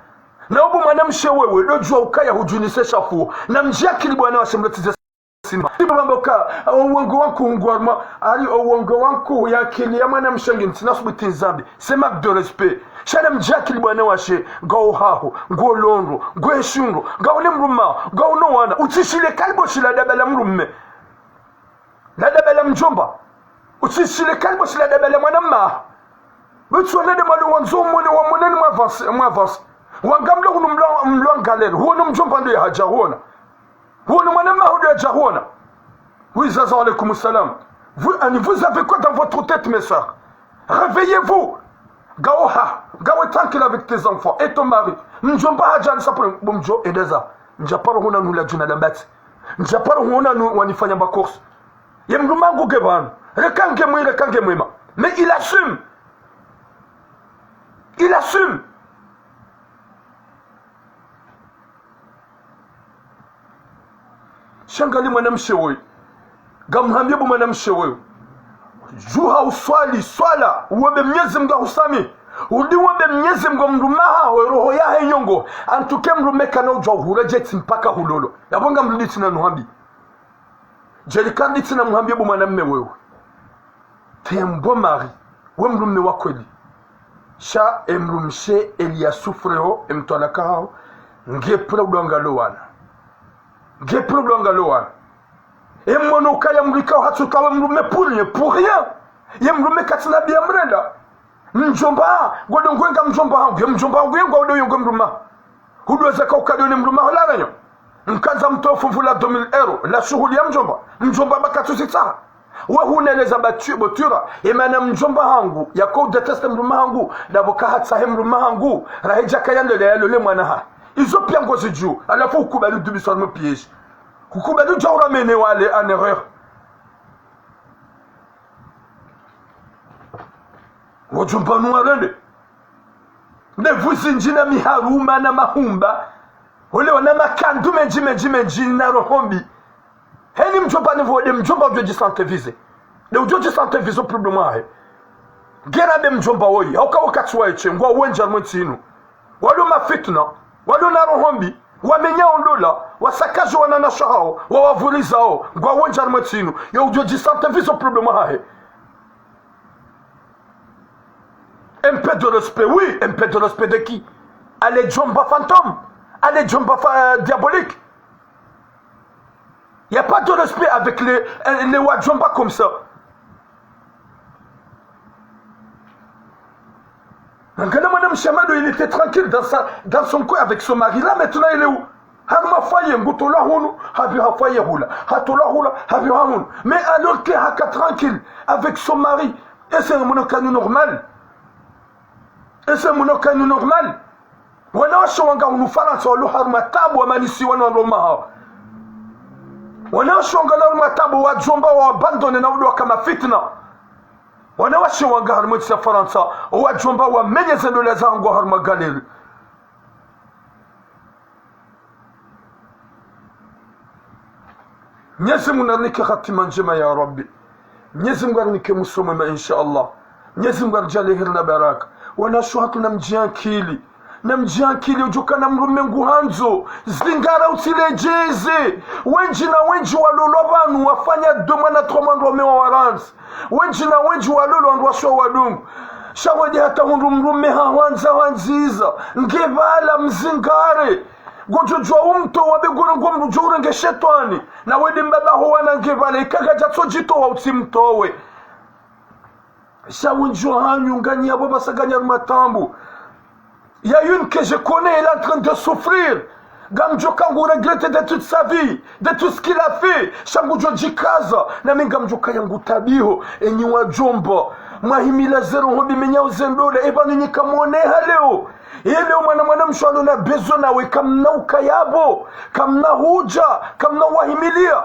Speaker 1: Na ubu manamshe wewe, dojua ukaya hujunise shafu. Na mjia kilibwana wa shemletize Simamboka uongo wangu ngwarma ali uongo wangu ya kili ya mwana mshangi ntinasubuti nzambi c'est marque de respect shana mjakili bwana washe ngao haho ngo londo ngo eshungo ngao lemruma ngao no wana utishile kalbo shila dabala mrumme la dabala mjomba utishile kalbo shila dabala mwana ma butsuone de malu wanzo mone wa monene mo avance wangamlo mlo galère huo mjomba ndio haja huona huo mwana ma huo haja huona. Oui, Zaza, alaykoum salam. Vous avez quoi dans votre tête, mes soeurs? Réveillez-vous. Gaoha, gaoha tranquille avec tes enfants et ton mari. Njomba hajan sapro bomjo edeza. Njaparo hona nula juna lambati. Njaparo hona nu wanifanya ba course. Yemrumangu geban. Rekange mwema. Mais il assume. Il assume. Shangali mwanam shewe. Gamhambia bu mwanam shewe. Juha uswali swala uwebe Mwenyezi Mungu usami. Udi webe Mwenyezi Mungu mrumaha roho yahe nyongo. Antuke mrumeka na ujwa hurajeti mpaka hulolo. Yabonga mruditi na nuhambi. Jelikandi tina muhambia bu mwanamme wewe. Tembo mari. We mrumme wa kweli. Sha emrumshe Eliasufreo emtwalakao. Ngepura udongalo wana. Ngepura udongalo wana. Et mon cas, yamrika hatuka mrume pour rien. Yamrume katina bia mrenda. Mjomba, godongwenga mjomba hangu. Mjomba hangu yengu wado yungu mruma. Huduweza kaukadoni mruma holanyo. Mkanza mtofu vula 2000 euro. La shughuli ya mjomba. Mjomba bakatu sita. Wahuneleza botura. Emana mjomba hangu. Yako deteste mruma hangu. Daboka hatsahe mruma hangu. Rahija kayandele yalole mwanaha. Izo pia ngozi juu. Alafu ukubali dubisorme piège. Kukubali jawra mene wale en erreur. Wajumba nuarende. Ne vuzinjina miharuma na mahumba. Ole wana makandu menji na rohombi. Heni mjomba nivode mjomba ujoji sante vize. Ne ujoji sante vize problema he. Gerabe mjomba woyi. Hauka wakati wa eche. Ngwa uwenja mwentinu. Walo mafitna. Walo na rohombi. Wamenya ondola, wasakaji wananasha hao, wawavuliza hao, ngwa wanja armatinu, ya ujoji sante viso problema hahe. Un peu de respect, oui, un peu de respect de qui? Allez jomba fantôme, allez jomba diabolique. Il n'y a pas de respect avec les wajomba comme ça. Il était tranquille dans son coin avec son mari. Là, maintenant, il est où? Mais alors qu'il est tranquille avec son mari, et c'est un monocanu normal. Et c'est un monocanu normal. Wana shonga unufaransa walu harmatabu wa manisi wana romaha. Wana shonga la harmatabu wa jomba wa abandone na udu kama fitna. Wanawashe wanga harmo tsa Faransa wa jomba wa menye zendole zangu harma galeri. Mwenyezi Mungu arnike khatima njema ya Rabbi. Mwenyezi Mungu arnike musomema insha Allah. Mwenyezi Mungu arjale hirna baraka. Wanashuhatu na mjiankili. Na mjiankili ujuka na mrume nguhanzo. Zingara utilejeze. Wenji na wenji walolo banu wafanya doma na tromando mewa waranzi. Wenji na wenji walolo andwasho wadungu. Shawadi hata hundu mrume hawanza wanziza. Ngebala mzingare. Gojojwa umto wabiguru ngomru jure nge shetani. Na wedi mbaba huwana ngebala. Ikagaja tojito wa utimtowe. Shawinjo hanyu ngani ya baba saganya matambu. Il y a une que je connais, elle est en train de souffrir. Gamjo kangu regrette de toute sa vie, de tout ce qu'il a fait. Shangu joji kaza. Na mingamjo kayangu tabiho. Enyi wa jomba. Mahimila zero hobi menya uzendole. Eba nini kamuone haleo. Leo mwana mshwalo na bezo nawe. Kamna ukayabo. Kamna huja. Kamna wahimilia.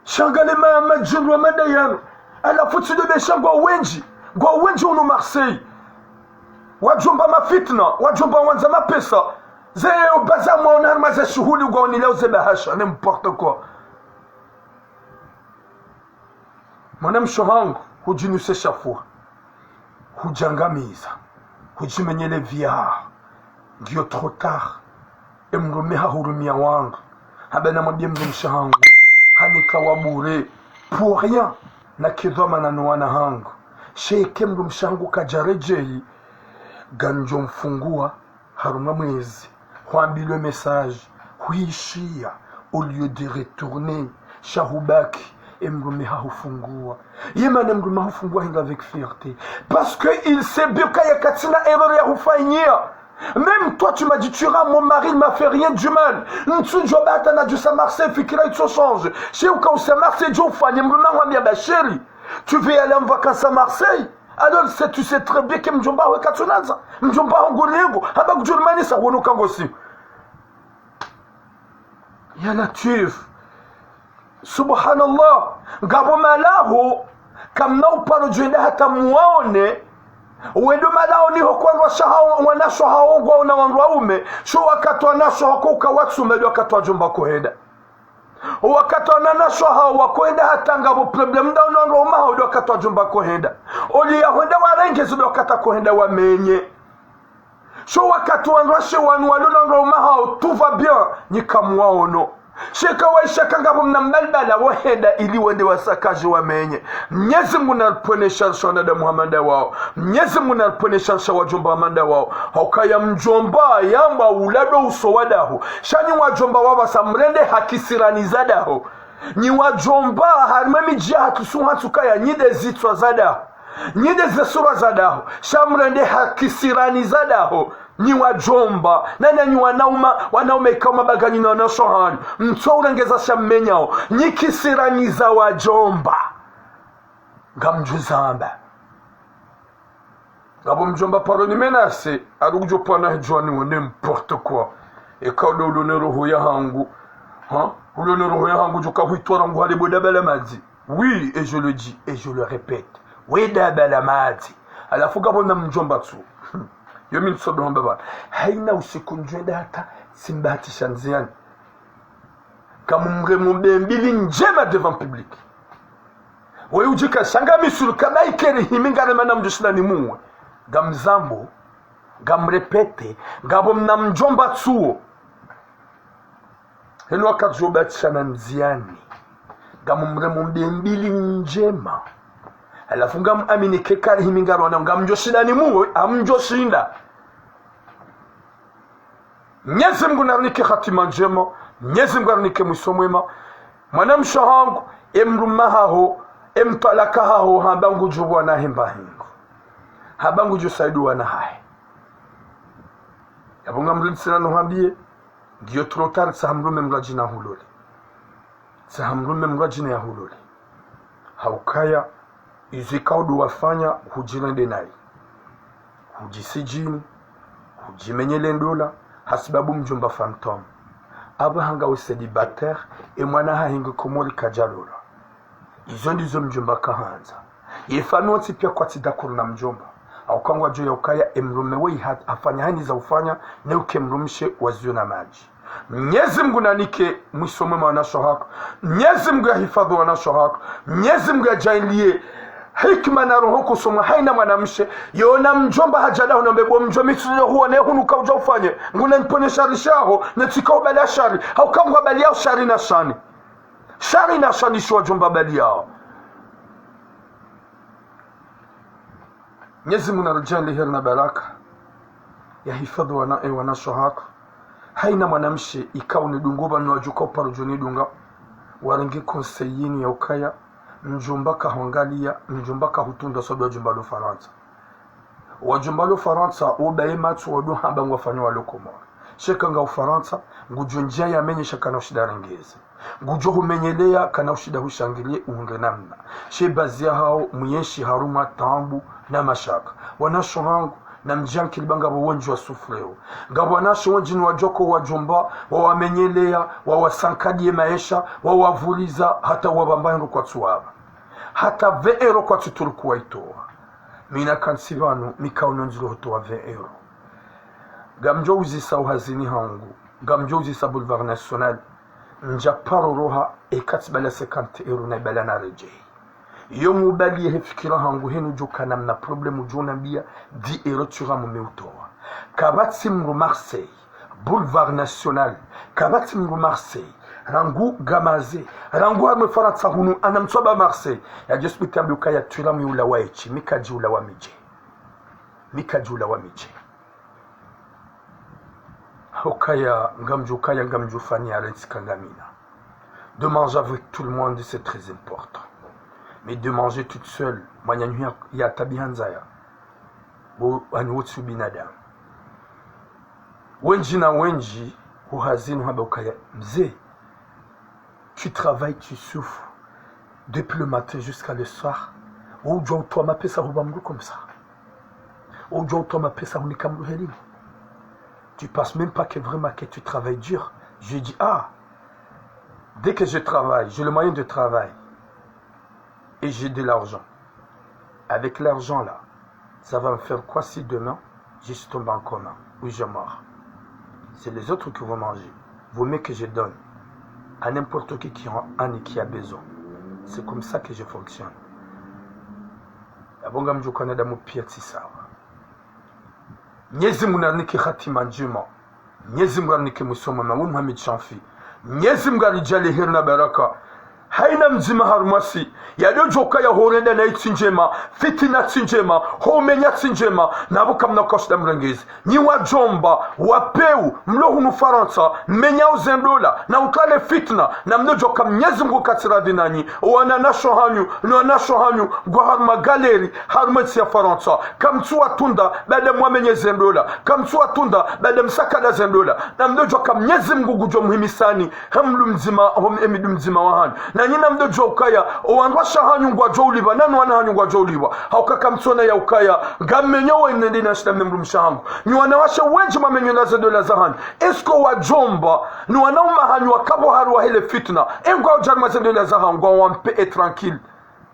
Speaker 1: Shangale majundu wa madayano. Alafu tudebe shangwa wenji. Gwa wenji unu Marseille. Wajomba mafitna. Wajomba wanza mapesa. Zeye ubaza mwaona harmaza shuhuli gwa unileo zebahasha. N'importe quoi. Mwana mshohangu. Hujinuse shafua. Hujangamiza. Hujimenyele via. Ndio trop tard. emrume hahurumia wangu habana mwambie mrumsha hangu hanikawa bure pour rien na kidhoma na nuwana hangu sheke mrumsha hangu kajarejei ganjo mfungua haruma mwezi huambilwe message huishia au lieu de retourner shahubaki emrume hahufungua yemane mrume hahufungua hinga avec fierté parce que il sait bien qu'il y a katina erreur ya hufanyia. Même toi tu m'as dit tu rends mon mari il m'a fait rien du mal ntu jobata na du Marseille fikira itu change chez ou quand c'est Marseille jo fanye mrume mwambia ba chérie tu veux aller en vacances à Marseille alors tu sais très bien que mjomba we katunanza mjomba wangu lego haba kujurumani sa wono kangosi ya latif subhanallah ngabo malaho kamna uparo jwenda hata muone wendo malao niho kwanza shahao wanasho haongwa na wanaume sho wakati wanasho hakuka watu mbele wakati wa jomba kohenda wakati wanasho hao wakwenda hata ngabo problem nda unaona hao wakati wa jomba kohenda oli ya henda warengeze wakati kohenda wamenye sho wakati wanasho wanwalona ngoma hao tout va bien nikamwaono sheka waisha kangabo mnambala wahenda ili wende wasakaji wamenye Mwenyezi Mungu anaponesha shona da Muhammad wao Mwenyezi Mungu anaponesha shawa jomba Muhammad wao haukaya mjomba yamba ulado usowadaho shani wajomba wao samrende hakisiranizadaho ni wajomba harmemi jia tusuha tukaya nyide zitwa zadaho nyide zesura zadaho shamrende hakisiranizadaho ni wajomba nana ni wanaume kama bagani na wanashohani mto urengeza shamenyao ni kisiraniza wajomba ngamjuzamba ngabo mjomba paroni menase arujo pana hejwani wone n'importe quoi ekado ulone roho ya hangu ulone roho ya hangu joka huitwara ngo hali bodabala mazi oui et je le dis et je le répète oui dabala mazi alafu ngabo na mjomba tu yomi nsodo mbaba haina usikunjwenda hata simbahatisha nziani kama mrembe mbili njema devant public wewe ujika shangami suru kama ikere himingana mana mjushina muwe gamzambo gamrepete ngabo mnamjomba tsuo heno akajobatisha na nziani gamu mrembe mbili njema alafu amini kekari himingaro wana ngamjoshida ni muwe amjoshinda Mwenyezi Mungu narnike hatima njema Mwenyezi Mungu narnike mwisho mwema mwanamsha hangu emrumahaho emtalakahaho habangu jubwa na himba hingu habangu jusaidu wana hai yabunga mridsina nuhambie ndiyo trotari sahamrume mrajina hulole sahamrume mrajina ya hulole haukaya izikaudu wafanya hujirende nai hujisijini hujimenyele ndola hasibabu mjomba phantom aba hanga usedibater e mwana hahinga komori kajalola izo ndizo mjomba kahanza yefano pia kwa tidakuru na mjomba au kangwa juu ya ukaya emrume wei afanya hani za ufanya ne ukemrumishe wazio na maji Mwenyezi Mungu nanike mwisomwe wanasho hako Mwenyezi Mungu yahifadhi wanasho hako Mwenyezi Mungu yajainlie hikma na roho kusoma haina mwanamshe yona mjomba hajada unaambia mjomba mituzo huo ne hunuka uja ufanye nguna nipone shari shaho na tikao bali shari au kama bali yao shari na shani shwa jomba bali yao Mwenyezi Mungu narujani hirna baraka yahifadhi wanasho hako haina mwanamshe ikao ni dungoba ni wajuka uparujoni dunga warangi konseyini ya ukaya mjomba kahongalia mjomba kahutunda sodo wajumba lo Faransa wajumba lo Faransa obaye matu wadu hamba ngwafanya walokoma sheka nga Ufaransa ngujo njia ya menye shaka na ushida rengeze ngujo humenyelea kana ushida hushangilie uunge namna shebazia hao muyeshi haruma tambu na mashaka wanasho wangu na mjanki libanga wawenji wa sufreo ngabo wanasho wenjini wajoko wajumba wawamenyelea wawasankadie maisha wawavuliza hata wabambangu kwa tuwaba hata 20 euro kwa tuturukuwa itoa mina kansivano mikaono nzilo hutoa 20 euro gamjo uzisa uhazini hangu gamjo uzisa boulevard national njaparo roha ekatibala 50 euro na ibala na rejei iyo mubali hefikira hangu henu joka namna problemu jona bia 10 euro tura mumeutoa kabatsi mru Marseille boulevard national kabati mngu Marseille rangu gamaze rangu harme faransa hunu anamsoba Marseille ya hospital ukaya tulamu ula waichi mikaji ula wa mije ukaya ngamju fani alensi kangamina. De manger avec tout le monde c'est très important, mais de manger toute seule mwanyanyu ya tabihanzaya bo anwotsu binadamu wenji na wenji uhazinu haba ukaya mzee. Tu travailles, tu souffres depuis le matin jusqu'à le soir. Ou tu as ma pesa hubamru comme ça. Ou tu as ma pesa unikamru heli. Tu penses même pas que vraiment que tu travailles dur. Je dis dès que je travaille, j'ai le moyen de travail et j'ai de l'argent. Avec l'argent là, ça va me faire quoi si demain je suis tombé en coma ou je meurs? C'est les autres qui vont manger. Vaut mieux que je donne à n'importe qui a besoin. C'est comme ça que je fonctionne. Abonga mjukana da mupiati sawa. Nyezi munaniki khatima njema. Nyezi munaniki musoma na Muhammad Shafi. Nyezi mgarijali hirna baraka. Haina mzima harumasi yado joka ya horenda na itsinjema fitina tsinjema homenya tsinjema nabo kamna kosta mrengezi ni wajomba wapeu mlo hunu faransa menya uzendola na ukale fitna na mno joka mnyezi mgu katira dinani wana nasho hanyu gwa haruma galeri harumasi ya faransa kamtua tunda bada mwamenye zendola kamtua tunda bada msakada zendola na mno joka mnyezi mgu gujo muhimisani hamlu mzima emidu mzima wahani na nyina mdojo ukaya owanwa shahanyu ngwa joliba nanu wana hanyu ngwa joliba haukaka mtsona ya ukaya ngamenyo wenende na shita memru mshangu ni wanawasha wenji mamenyo na zedola zahani esko wajomba ni wanauma hanyu wakabo haruwa hele fitna engwa ujarma zedola zahangu ngwa wampe tranquille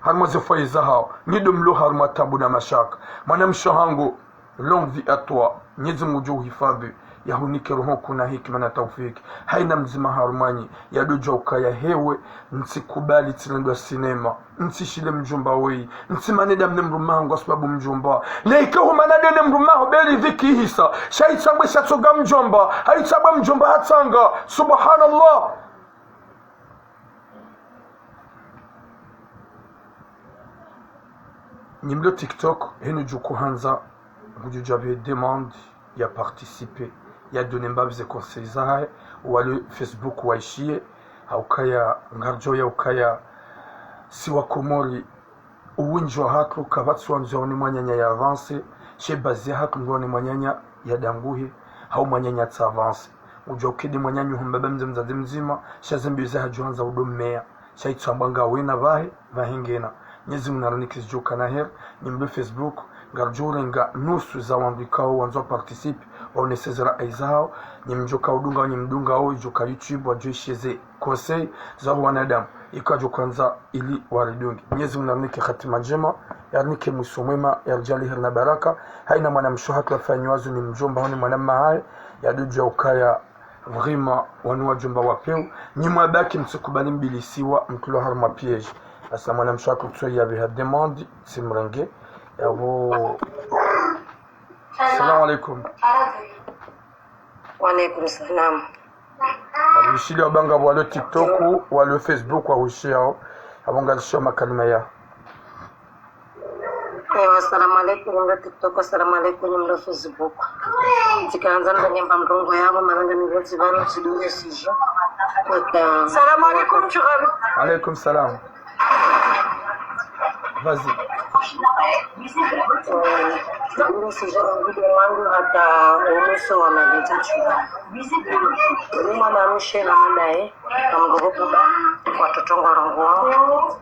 Speaker 1: harma zefoye zahao nido mlo harma tabu na mashaka mana mshangu longue vie à toi nyezi mujo hifadhi ya hunike roho kuna hikima na taufiki haina mzima harumani ya dojoka ya hewe nsikubali tilendwa sinema nsishile mjomba wei nsimaneda mne mrumaho kwa sababu mjomba na ikahu manadene mrumaho beli dhiki hisa shaitangwe shatoga mjomba haitagwa mjomba hatanga subhanallah. Nimlo TikTok henu juku hanza j'avais demande ya participer ya donner mbabze conseils zahe wale Facebook waishie haukaya ngarjo ya ukaya siwa komori uwinjo hako kabatsu wanzoni mwanyanya ya avance che bazi hako ngoni mwanyanya ya danguhe hau mwanyanya tsa avance ujo kidi mwanyanya humbaba mzimzazi mzima shazimbiza hajuanza udomea shaitsambanga wena bahe bahingena nyezi mnaronikis joka na her nimbe Facebook ngarjorenga nusu za wandikao wanzo participe waonesezera aizao nyimjoka udunga nyimdunga au joka YouTube wajoisheze conseil za wanadamu ikajo kwanza ili waridungi nyezi mnaronike khatima njema yarnike musomema yarjali hirna baraka haina mwana mshohatu afanywazo ni mjomba honi mwana mahaye yaduja ukaya vraiment wanu wajomba wapeu nyimwa baki msikubali mbilisiwa mkulo harma piège asa mwana mshohatu tsoyi yabe demande simrenge yabo. Assalamu alaikum.
Speaker 2: Wa alaikum salam.
Speaker 1: Mishili wabanga wale TikTok wale Facebook wa ushiao abonga lishoma kalima ya
Speaker 2: assalamu alaikum mla TikTok, assalamu alaikum mla Facebook. Tikaanza ndani ya mrongo yao mananga ni wote bana sidunge sija. Assalamu alaikum chugam.
Speaker 1: Alaikum salam. Vas-y.
Speaker 2: Ndio sija video wangu hata unusu wa meditations. Ni mwana mshe na madae na mgogo ba watoto ngorongo wao.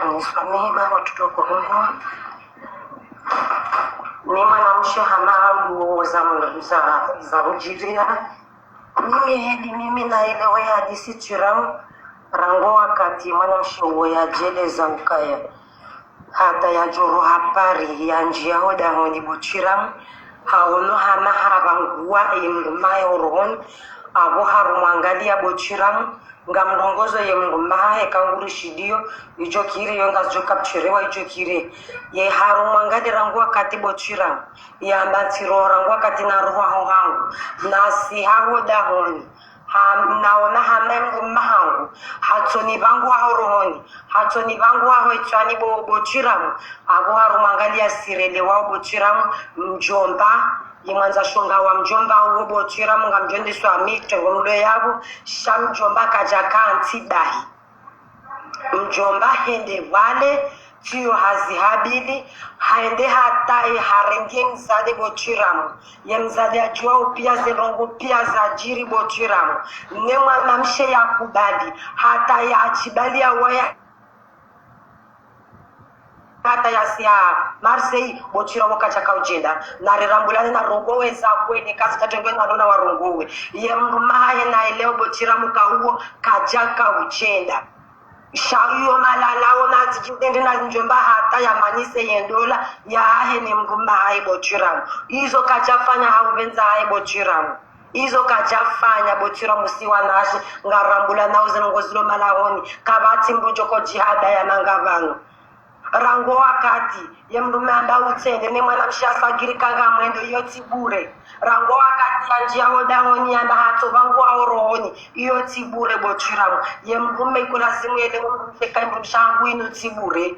Speaker 2: Anisomee ba watoto ngorongo. Ni mwana mshe hana nguo za ujiria. Mimi naelewa hadithi chiramu rango wakati mwana mshe ya jele za ukaya. Hata ya joro hapari ya njia hoda honi bochiram haolo hana harabanguwa imrumayo rohon abo harumwangalia bochiramu ngamrongozo ye mngumaha ekanguri shidio ijo kire yonga zo kapchirewa ijo kire ye harumwangalia rangu wakati bochiramu ya mbatiro rangu wakati na roho hangu na si hawo dahoni naona hamemgu mahangu hatoni bangu hao rohoni hatoni bangu hao itwani bochiramu abo harumwangalia sirele wao bochiramu mjomba imwanza shonga wa mjomba uwo bochiramu ngamjonde swami tengomlo yabo shamjomba kajaka antidahi mjomba hende wale tiyo hazihabili haende hata harenge mzade bochiramu ya mzade ajua upia zerongo pia za jiri bochiramu nemwa mamshe ya kubali hata ya achibali ya waya hata ya siya Marseille bochiramu kachaka ujenda na rirambulane na rongowe za kwenye kasi tatengwe na rona wa rongowe ye mrumaha na ileo bochiramu kauo kajaka ujenda shayo malalao na tijindende na njomba hata ya manise yendola ya ahe ni mrumaha bochiramu hizo kachafanya hauvenza hae bochiramu hizo kachafanya bochiramu siwa nashi ngarambula na uzenongozilo malahoni kabati mbujoko jihada ya nangavano rango wakati ye mrume anda utende ne mwana mshasagiri kanga mwendo yoti bure rango wakati anjia hodahoni anda hato vangu aorohoni yoti bure bochiramu ye mrume ikulazimu yele mrumsheka mrumshangu inu tibure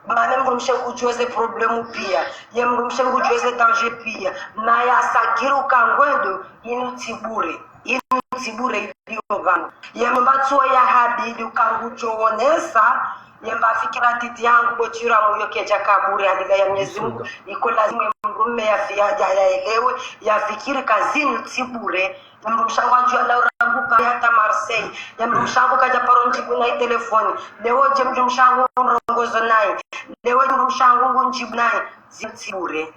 Speaker 2: mane mrumshe kujueze problemu pia ye mrumshe kujueze danger pia na ya sagiru kangwendo inu tibure iliyo vangu ye mbatuwa ya hadidi ukangujoonesa yemba fikira titi yangu bochiramu yokeja kaburi hadiga ya Mwenyezi Mungu iko lazima mrume ya fiaja ya elewe ya fikiri kazini tibure mrumshangu anjua la uranguka hata Marseille ya mrumshangu kaja paronji kuna telefoni leo je mrumshangu rongozo naye leo mrumshangu njibu naye tibure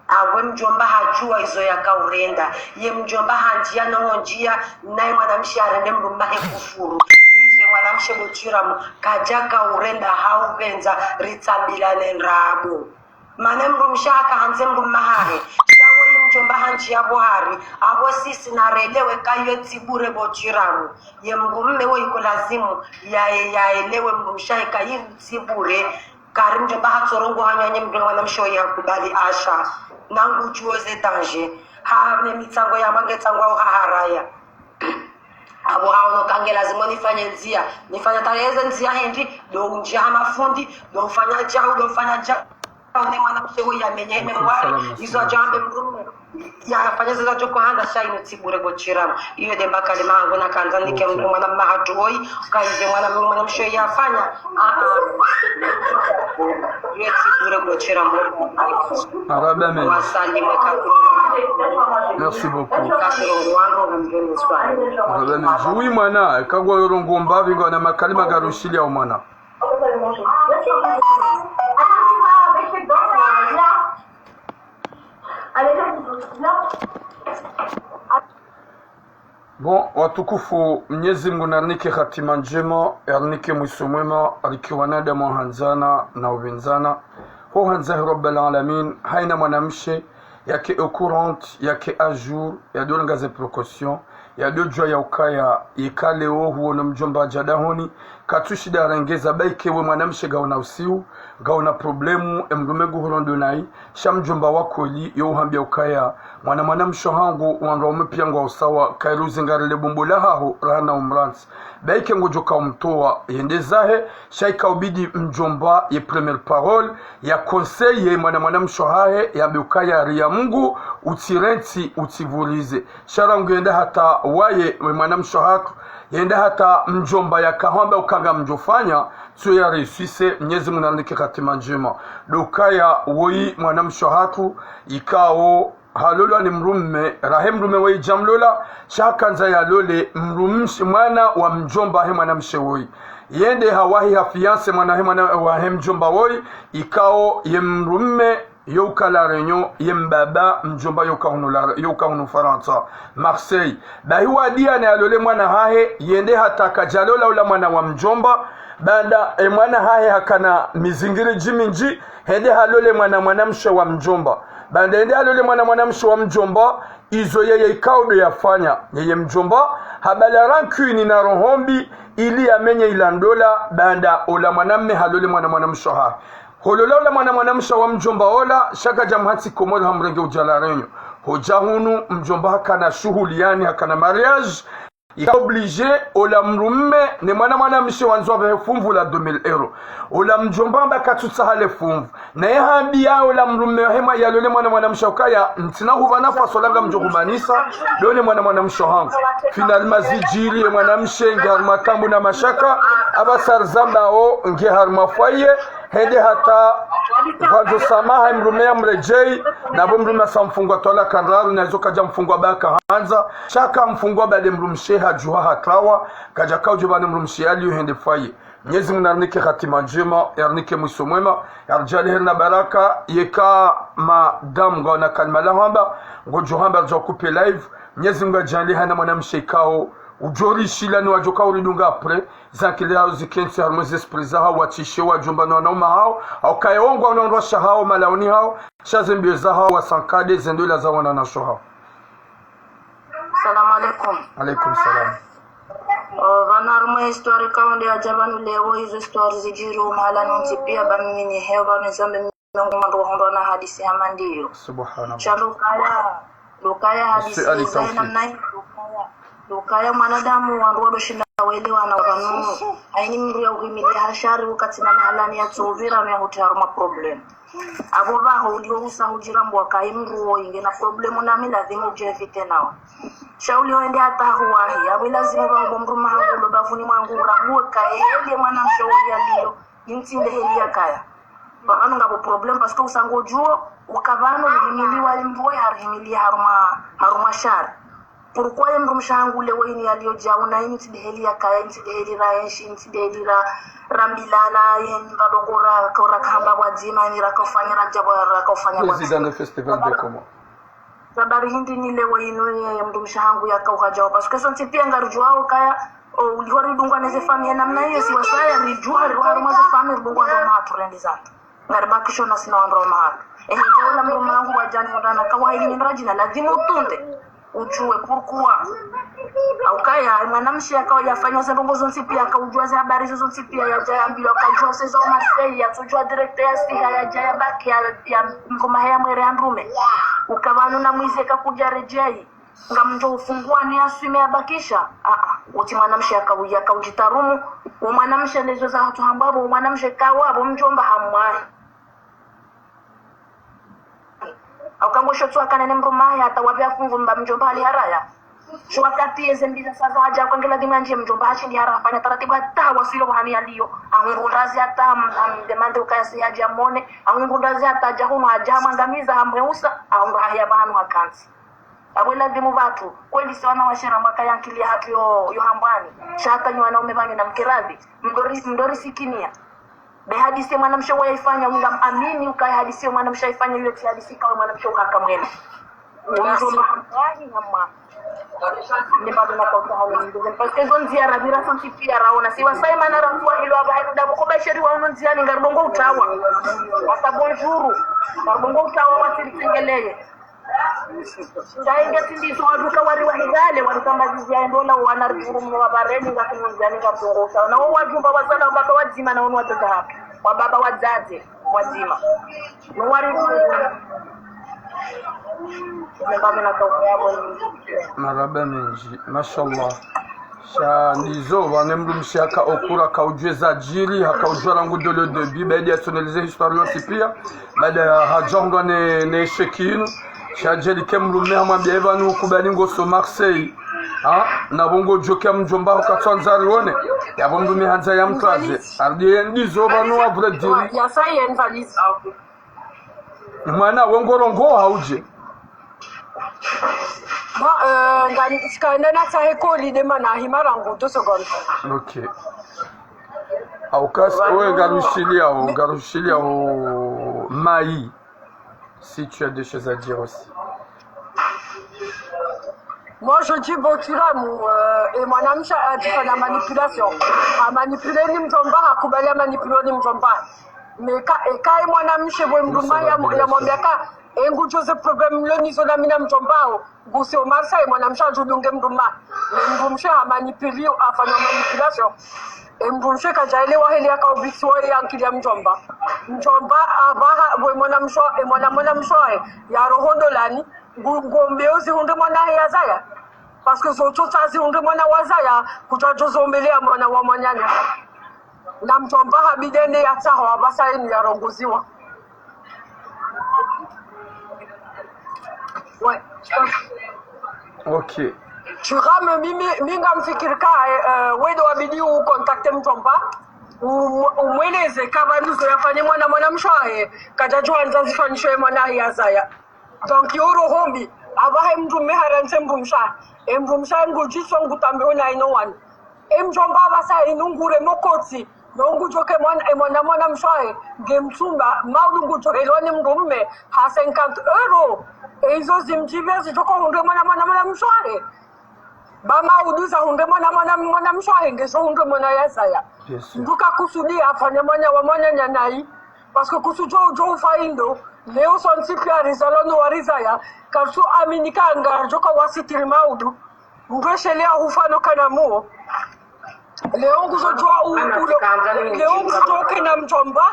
Speaker 2: awe mjomba hajua hizo ya kaurenda ye mjomba hanjia no njia naye mwanamshi arende mrumba kufuru mwanamshe bochiramu kajaka urenda hauvenza ritsambilane nrabo mane mrumshaka hanze mrumahahe shawo mjomba hanji yabo hari abo sisi narelewe kayo tibure bochiramu ye mrumme wo iko lazimu ya elewe mrumshahe kayo tibure kari mjomba hatorongo hanyanye mwanamshe wo yakubali asha nangu juoze danger haane mitsango ya mangetsango au haharaya abo hao no kange lazima nifanye tareze nzia hendi do unjia mafundi do ufanya jao ne mwana msego ya menye mwari izo jambe mrume ya fanya za joko handa shaino tibure bochiramu iyo de bakale mango na kanza nike mwana mahatoi kaize mwana msho ya fanya iyo tibure bochiramu
Speaker 1: arabe men
Speaker 2: wasali mweka
Speaker 1: merci beaucoup arabe men jui mwana kagwa yorongo mbavi ngona makalima garushili ya mwana Bon, watukufu Mwenyezi Mungu narnike hatima njema, yarnike mwisho mwema, alikiwa nadamu hanzana na uvinzana. Ho hanzahi Rabbal Alamin, haina mwanamshe, yake au courant, yake à jour, ya donga ze précaution, ya dojwa ya ukaya, yikale huo na mjomba jadahoni, katushida rengeza baike we mwanamshe gaona usiu, gaona problemu, emrumegu holondo nai, shamjomba wako li, yo uhambia ukaya, mwanamsho hangu, wanra umepia ngwa usawa, kairuzi ngarele bumbula haho, rahana umransi. Baike ngojoka umtoa, yendezahe, shaika ubidi mjomba, ye premier parole, ya conseil, ye mwanamsho hahe, ya mbiukaya ria Mungu, utirenti, utivulize. Sharangu yende hata waye, mwanamsho hako, yende hata mjomba ya kahamba ukanga mjofanya tuwe ya resuise Mwenyezi Mungu narnike hatima njema. Dokaya woi mwanamsho hatu ikao halola ni mrume rahe mrume woi jamlola shakanza ya lole mrumshi mwana wa mjomba he mwanamshe woi yende hawahi hafianse mwana wa he mjomba woi ikao ye mrume yoka la Réunion yembaba mjomba yoka hunu Faransa Marseille bahiwa dia ne alole mwana hahe yende hata kajalola ula mwana wa mjomba banda mwana hahe hakana mizingiri jiminji hende halole mwanamshe wa mjomba banda hende halole mwanamshe wa mjomba izo yeye ikaudo yafanya yeye mjomba habala rankuni na rohombi ili amenye ilandola banda ola mwanamme halole mwana mshaha holola ola mwana mshaha mjomba ola shaka jamhati komola hamrenge ujalarenyo hoja hunu mjomba hakana shughuli yani hakana mariage obligé ola mrumme ne mwana mshe wanzo ba fumvu la 2000 euro ola mjomba mbaka tutsahale fumvu na yahambi ya ola mrumme hema ya lole mwana mshe ukaya ntina huvana fasolanga mjokumanisa lole mwana mshe hangu final mazijiri mwana mshe ngar makambu na mashaka abasarzamba o nge harma foye hede hata vanzo samaha mrume ya mrejei na mrume samfungwa tola kanraru na zoka jamfungwa baka hanza shaka mfungwa bade mrumshe hajua hatrawa kaja kaujo bade mrumshe ali uhende faye Mwenyezi Mungu arnike khatima njema yarnike mwiso mwema yarjali herna baraka yeka madam ngona kalmala hamba ngojo hamba rja kupe live Mwenyezi Mungu ajali hana mwanamshe kao ujori shila ni wajoka uridunga apre zakile hao zikensi harmwezi espreza hao watishe wajomba na wanauma hao au kaeongwa unaondosha hao malaoni hao shazembeza hao wasankade zendola za wananasho hao.
Speaker 2: Salamu alaikum.
Speaker 1: Alaikum salam.
Speaker 2: Vanarma histori kaunde ajabanu lewo hizo stories zijiru mahala nonsipia bamini hewa nizambe mngu hondo na hadisi hamandiyo.
Speaker 1: Subhanallah.
Speaker 2: Shalukaya. Lukaya hadisi zaina mnai lukaya mwanadamu wanduwa shinda welewa na wanu aini mru ya uhimilia hashari wakati na mahalani ya tsovira na hutaruma problem abo baho ndio usa hujirambo akaimru inge na problemu na mimi lazima ujevite nao shauli wende hata huwahi abo lazima ba mru mahangu bavuni mwangu rabuwe kaele mwana mshauri alio yintinde heli ya kaya bano ngabo problem parce que usango juo ukavano limiliwa mboya harimilia haruma shari pourquoi mru mshangu lewe ni aliojawo na intinde heli ya kaya intinde heli ra yenshi intinde heli ra rambilana yen badongora kora kamba wazima ni rakofanya rajaba rakofanya
Speaker 1: président du festival de comment
Speaker 2: sabari hindi ni lewe ino ya mru mshangu ya kauhajawo parce que son tipia ngarujwao kaya ulihori dungwa neze famia namna hiyo si wasaya rijua riwa maze famia dungwa ndo maturende zatu ngarbakisho na sina ndo mahali ndio la mru mwangu wajani ndana kawaili ni mrajina lazima utunde uchue pourquoi au kaya mwanamshi akao yafanya sabongo zonsi pia akaujua za habari hizo zonsi pia yajaambiwa akajua sasa Marseille yatujua director ya siha yaja baki ya ngoma haya mwere andrume ukabanu na mwize kakuja rejei ngamjo ufungua ni asime abakisha uti mwanamshi akauja akaujitarumu mwanamshi lezo za watu ambao mwanamshi kawabo mjomba hamwai au kangosho tu akanene mrumaya atawabia fungu mba mjomba hali haraya sho wakati ezembiza sasa haja kwangela dimanje mjomba hachi ni haraya fanya taratibu hata wasilo hani alio angundazi hata demande ukayasi haja mone angundazi hata jahuno haja mangamiza hamweusa au haya banu akansi abwela dimu batu kweli sana washera maka yankili hatu yo hambani shata ni wanaume bani na mkirabi mdori sikinia be hadisi mwanamshe waifanya unga amini ukaya hadisi mwanamshe ifanya hiyo hadisi kama mwanamshe ukakamwele unjomba hayi hamma ni bado na kwa hawo ndio parce que zon ziara bira son tipia raona si wasai mana rafu hilo aba hayo dabu ko bashiri wa unon ziani ngarbongo utawa hata bonjour ngarbongo utawa wasirikengeleye Dainga tindi so aduka wari wahigale walikamba zizia ndola wanarifuru mwa bareni ngakunzani ngabongo sawa na wajumba wasala baba wazima na wonu watoka hapa wa baba wazazi wazima no wari
Speaker 1: maraba menji mashallah sha ndizo wanemru mshaka okura kaujeza jiri hakaujwa rangu dolo debi baada ya sonelize historia pia baada ya hajonga ne shekinu shajeli kemrume hamwambia evanu kubalingo so Marseille na bongo joke mjomba ukatwanzari one ya bongo mihanza ya mkaze ardiye ndizo banu avre diri
Speaker 2: ya sayen valise
Speaker 1: mwana wongorongo hauje
Speaker 2: ngani skanda na sahekoli de mana himarango 2 secondes
Speaker 1: okay au kas oe garushilia au mai si tu as des choses à dire aussi.
Speaker 2: Moi je dis Bokiramu et mon ami a dit la manipulation. A manipuler ni mjomba, akubali manipuler ni mjomba. Mais quand mon ami chez Wembruma ya mwambia
Speaker 3: engu chose problem lo nizo na mina mtombao gusi o Marseille mwana mshanju dunge mduma mdumsha manipulio afanya manipulation mdumsha kajaelewa heli aka ubisiwa yankili ya mjomba abaha we mwana mshwa ya rohondo lani ngombeuzi hunde mwana ya zaya parce que zoto tazi hunde mwana wazaya kutajozombelea mwana wa mwanyanya na mjomba habidene ya taho abasa ni ya rongoziwa. Ouais.
Speaker 1: Ok.
Speaker 3: Tu rames minga mfikirika wedo wabidi ukontakte mtomba umweleze kama nuzo yafanye mwana mshwae kajajua nzazi fanishoe mwana ya zaya donc yoro hombi abahe mtu meharanse mbumsha ngujiso ngutambe ona ino wan mtomba basa inungure mokoti nongu joke mwana mshwae gemtumba maudu ngutohelwani mdumme ha 50 euro eizo zimjibe zitoko hunde mwana mshwae bama uduza hunde mwana mshwae ngeso hunde mwana yazaya nduka kusudi afanye mwana wa mwana nyanai parce que kusujo jo faindo leo son sipia rizalono warizaya karsu aminika anga joka wasitiri maudu ndweshelea hufano kana muo leo kuzojua leo kuzoke na mjomba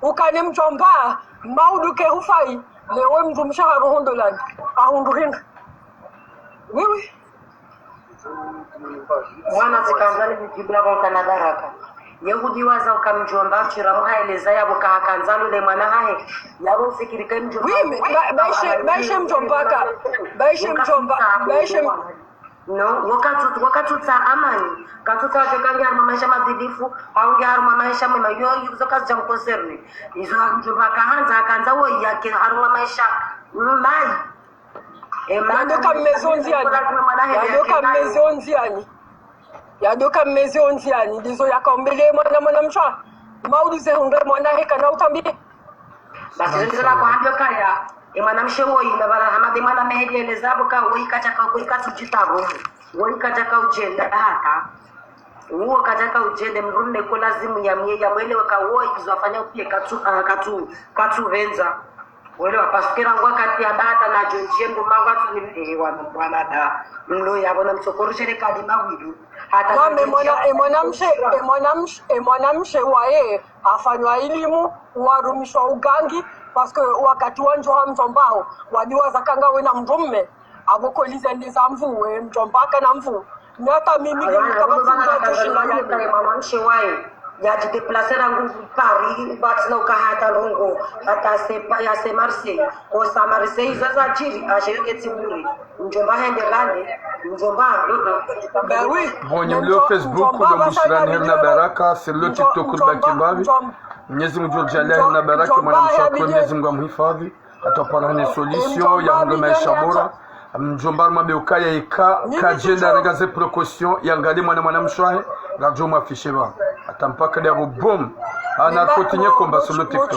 Speaker 3: ukane mjomba maudu ke hufai leo mjumsha haruhondo lani ahundu hindu wiwi
Speaker 2: mwana zikanzani vijibula bonka na daraka yehudi waza ukamjomba chiramu haeleza yabo kahakanzalo le mwana hae yabo fikirika mjomba
Speaker 3: oui baishe mjomba
Speaker 2: no wakatuta amani katuta jokangi harma maisha madidifu haungi harma maisha mwema yo yuzoka jam concerne izo mjomba kahanza akanza wo yake harma maisha mai
Speaker 3: yadoka mmezi onziani ndizo yakaombele mwana mshwa maulize hunde mwana heka na utambie
Speaker 2: basi ndio la kuambia kaya mwana mshengo ina bara hamade mwana meheleleza boka woikataka kuikatujitabo woikataka ujenda hata uo kataka ujende mrunde kwa lazimu ya mwelewe ka woi kizofanya upie katu venza wale wapasikira ngwa kati ya data na jonjengo mangwatu ni wana da mlo yabona msokorushere kadi mawidu hata
Speaker 3: wame mwanamshe wae afanywa elimu warumishwa ugangi parce que wakati wanjo wa mtombao wadiwa zakanga wena mdumme abokolize ndiza mvuwe mtombaka na mvu nyata mimi kama tunatoshinda
Speaker 2: ya mwanamshe wae ya déplacer en Paris batna ukahata longo hata sepa ya se Marseille o sa Marseille zaza jiri ashirike tiburi njomba hendelane njomba
Speaker 3: ben oui
Speaker 1: bon le Facebook le Bushran Herna Baraka c'est le TikTok le Bakimbavi Mwenyezi Mungu Jalla Herna Baraka mwanamsha Mwenyezi Mungu amhifadhi atapana ni solution ya ndo maisha bora mjomba mabeuka ika kajenda regaze précaution yangali mwana mshwahe radio mafishe ba atampaka dia bom ana kotinye komba sur le TikTok.